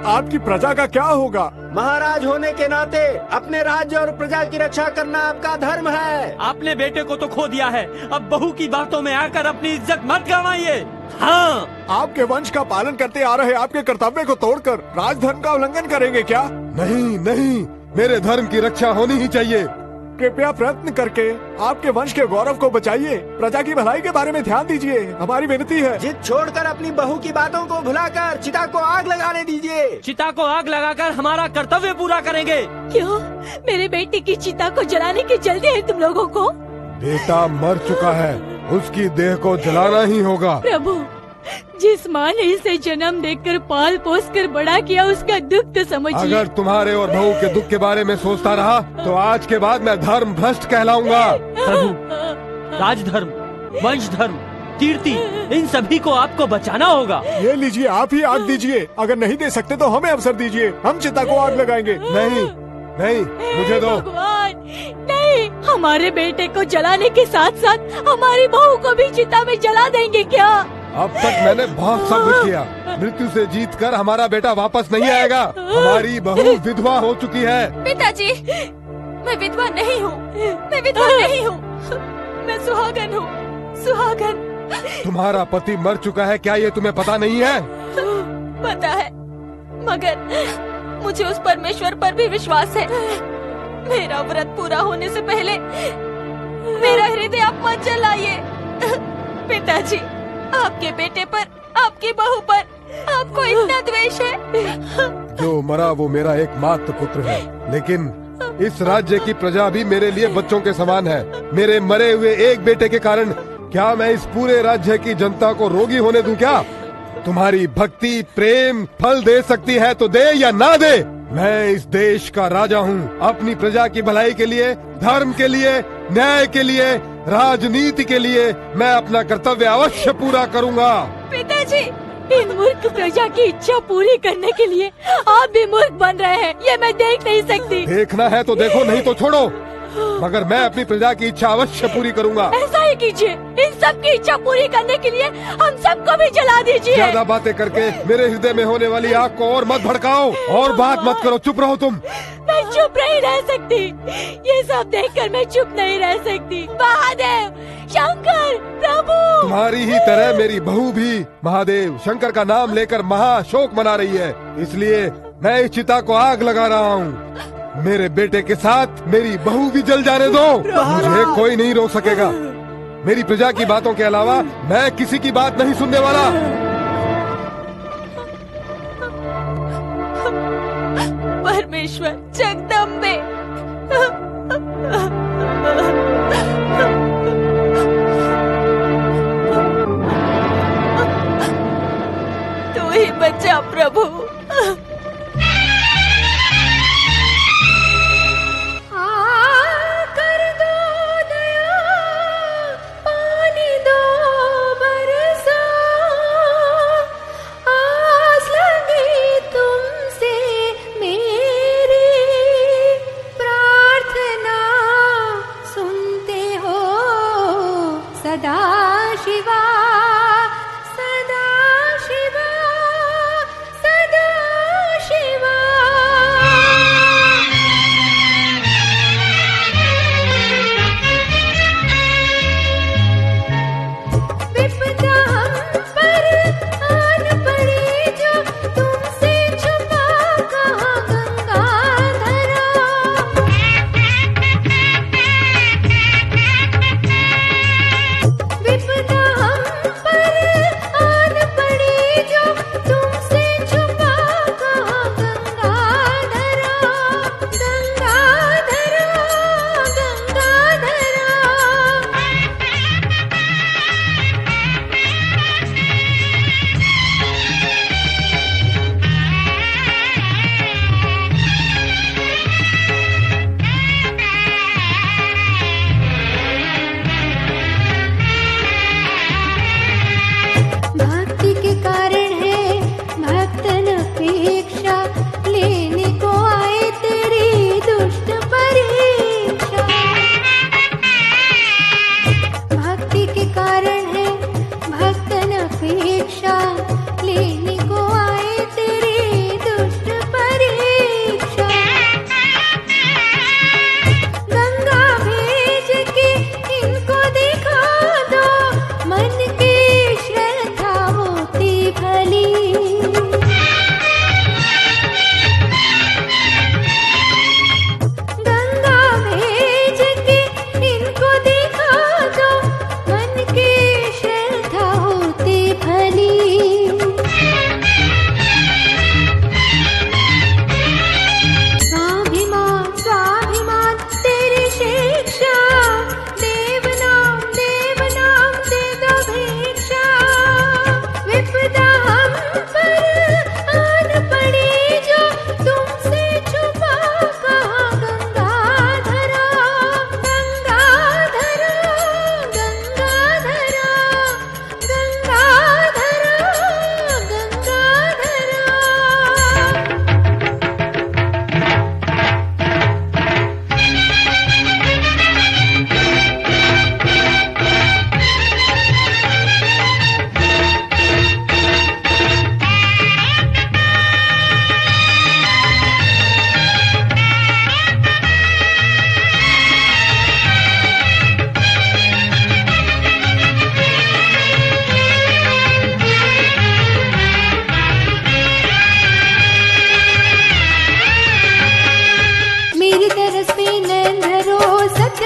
आपकी प्रजा का क्या होगा? महाराज होने के नाते अपने राज्य और प्रजा की रक्षा करना आपका धर्म है। आपने बेटे को तो खो दिया है, अब बहू की बातों में आकर अपनी इज्जत मत गंवाइए। हाँ, आपके वंश का पालन करते आ रहे आपके कर्तव्य को तोड़कर राजधर्म का उल्लंघन करेंगे क्या? नहीं नहीं, मेरे धर्म की रक्षा होनी ही चाहिए। कृपया प्रयत्न करके आपके वंश के गौरव को बचाइए। प्रजा की भलाई के बारे में ध्यान दीजिए, हमारी विनती है। जिद छोड़कर अपनी बहू की बातों को भुलाकर चिता को आग लगाने दीजिए। चिता को आग लगाकर हमारा कर्तव्य पूरा करेंगे। क्यों? मेरे बेटे की चिता को जलाने की जल्दी है तुम लोगों को? बेटा मर चुका है, उसकी देह को जलाना ही होगा। प्रभु, जिस माँ ने इसे जन्म देकर पाल पोस कर बड़ा किया उसका दुख तो समझिए। अगर तुम्हारे और बहू के दुख के बारे में सोचता रहा तो आज के बाद मैं धर्म भ्रष्ट कहलाऊंगा। प्रभु, राजधर्म, वंश धर्म, कीर्ति, इन सभी को आपको बचाना होगा। ये लीजिए, आप ही आग दीजिए। अगर नहीं दे सकते तो हमें अवसर दीजिए, हम चिता को आग लगाएंगे। नहीं नहीं, मुझे दो। भगवान, नहीं, हमारे बेटे को जलाने के साथ साथ हमारी बहू को भी चिता में जला देंगे क्या? अब तक मैंने बहुत सब्र किया, मृत्यु से जीतकर हमारा बेटा वापस नहीं आएगा। हमारी बहू विधवा हो चुकी है। पिताजी, मैं विधवा नहीं हूँ, मैं विधवा नहीं हूँ, मैं सुहागन हूँ, सुहागन। तुम्हारा पति मर चुका है, क्या ये तुम्हें पता नहीं है? पता है, मगर मुझे उस परमेश्वर पर भी विश्वास है। मेरा व्रत पूरा होने से पहले मेरा हृदय आप मत जलाइए। पिताजी, आपके बेटे पर, आपकी बहू पर आपको इतना द्वेष है। जो मरा वो मेरा एकमात्र पुत्र है, लेकिन इस राज्य की प्रजा भी मेरे लिए बच्चों के समान है। मेरे मरे हुए एक बेटे के कारण क्या मैं इस पूरे राज्य की जनता को रोगी होने दूं क्या? तुम्हारी भक्ति प्रेम फल दे सकती है तो दे या ना दे, मैं इस देश का राजा हूँ। अपनी प्रजा की भलाई के लिए, धर्म के लिए, न्याय के लिए, राजनीति के लिए मैं अपना कर्तव्य अवश्य पूरा करूँगा। पिताजी, इन मूर्ख प्रजा की इच्छा पूरी करने के लिए आप भी मूर्ख बन रहे हैं, ये मैं देख नहीं सकती। देखना है तो देखो, नहीं तो छोड़ो, मगर मैं अपनी प्रजा की इच्छा अवश्य पूरी करूंगा। ऐसा ही कीजिए, इन सब की इच्छा पूरी करने के लिए हम सबको भी जला दीजिए। ज्यादा बातें करके मेरे हृदय में होने वाली आग को और मत भड़काओ, और बात मत करो, चुप रहो तुम। मैं चुप नहीं रह सकती, ये सब देखकर मैं चुप नहीं रह सकती। महादेव, शंकर, प्रभु। तुम्हारी ही तरह मेरी बहू भी महादेव शंकर का नाम लेकर महाशोक मना रही है, इसलिए मैं इस चिता को आग लगा रहा हूँ। मेरे बेटे के साथ मेरी बहू भी जल जाने दो, मुझे कोई नहीं रोक सकेगा। मेरी प्रजा की बातों के अलावा मैं किसी की बात नहीं सुनने वाला। परमेश्वर, जगदम्बे, तू ही बचा प्रभु।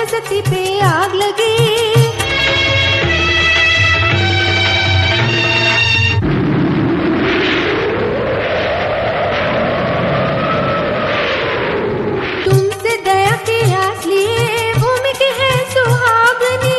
सती पे आग लगी। तुमसे दया की आस लिए भूमि के है सुहागनी।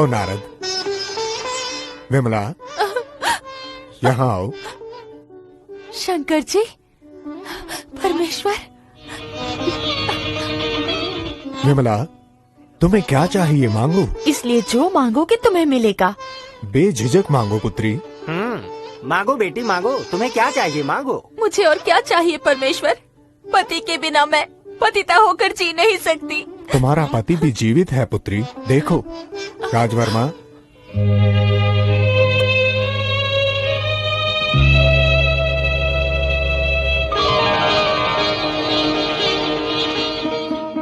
आओ नारद। विमला, यहाँ आओ। शंकर जी, परमेश्वर। विमला, तुम्हें क्या चाहिए मांगो। इसलिए जो मांगोगे तुम्हें मिलेगा। बेझिझक मांगो पुत्री। मांगो बेटी मांगो, तुम्हें क्या चाहिए मांगो। मुझे और क्या चाहिए परमेश्वर, पति के बिना मैं पतिता होकर जी नहीं सकती। तुम्हारा पति भी जीवित है पुत्री, देखो। राजवर्मा,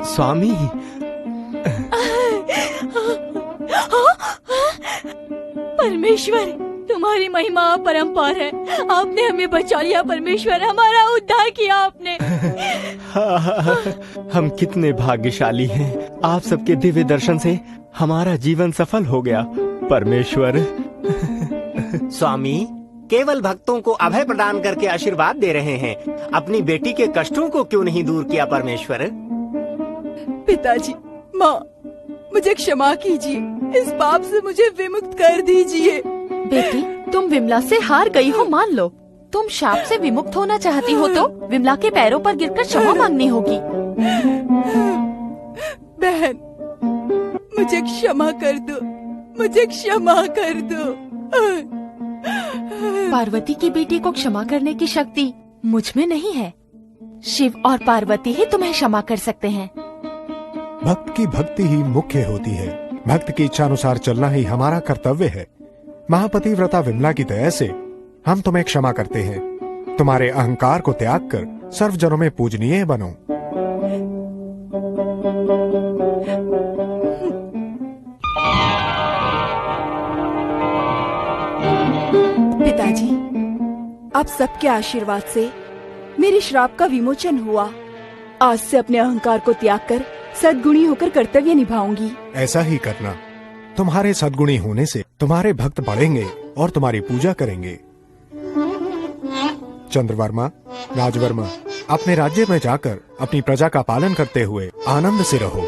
स्वामी, परमेश्वर, तुम्हारी महिमा अपरंपार है। आपने हमें बचा लिया परमेश्वर, हमारा उद्धार किया आपने। हम कितने भाग्यशाली हैं। आप सबके दिव्य दर्शन से हमारा जीवन सफल हो गया परमेश्वर। स्वामी, केवल भक्तों को अभय प्रदान करके आशीर्वाद दे रहे हैं, अपनी बेटी के कष्टों को क्यों नहीं दूर किया परमेश्वर। पिताजी, माँ, मुझे क्षमा कीजिए, इस पाप से मुझे विमुक्त कर दीजिए। बेटी, तुम विमला से हार गई हो, मान लो। तुम शाप से विमुक्त होना चाहती हो तो विमला के पैरों पर गिरकर क्षमा मांगनी होगी। बहन, मुझे क्षमा कर दो, मुझे क्षमा कर दो। पार्वती की बेटी को क्षमा करने की शक्ति मुझ में नहीं है। शिव और पार्वती ही तुम्हें क्षमा कर सकते हैं। भक्त की भक्ति ही मुख्य होती है। भक्त की इच्छा अनुसार चलना ही हमारा कर्तव्य है। महापति व्रता विमला की दया से हम तुम्हें क्षमा करते हैं। तुम्हारे अहंकार को त्याग कर सर्वजनों में पूजनीय बनो। पिताजी, आप सबके आशीर्वाद से मेरे श्राप का विमोचन हुआ। आज से अपने अहंकार को त्याग कर सद्गुणी होकर कर्तव्य निभाऊंगी। ऐसा ही करना। तुम्हारे सद्गुणी होने से तुम्हारे भक्त बढ़ेंगे और तुम्हारी पूजा करेंगे। चंद्रवर्मा, राजवर्मा, अपने राज्य में जाकर अपनी प्रजा का पालन करते हुए आनंद से रहो।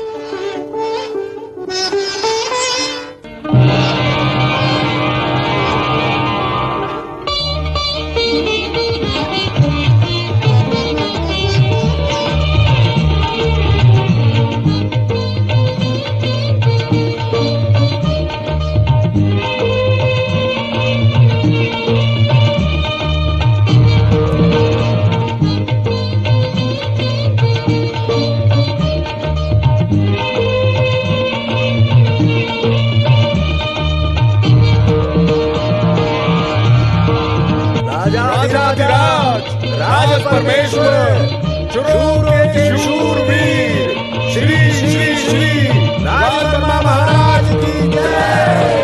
राज परमेश्वर, शूरों के शूरवीर, श्री श्री श्री राजवर्मा महाराज की जय।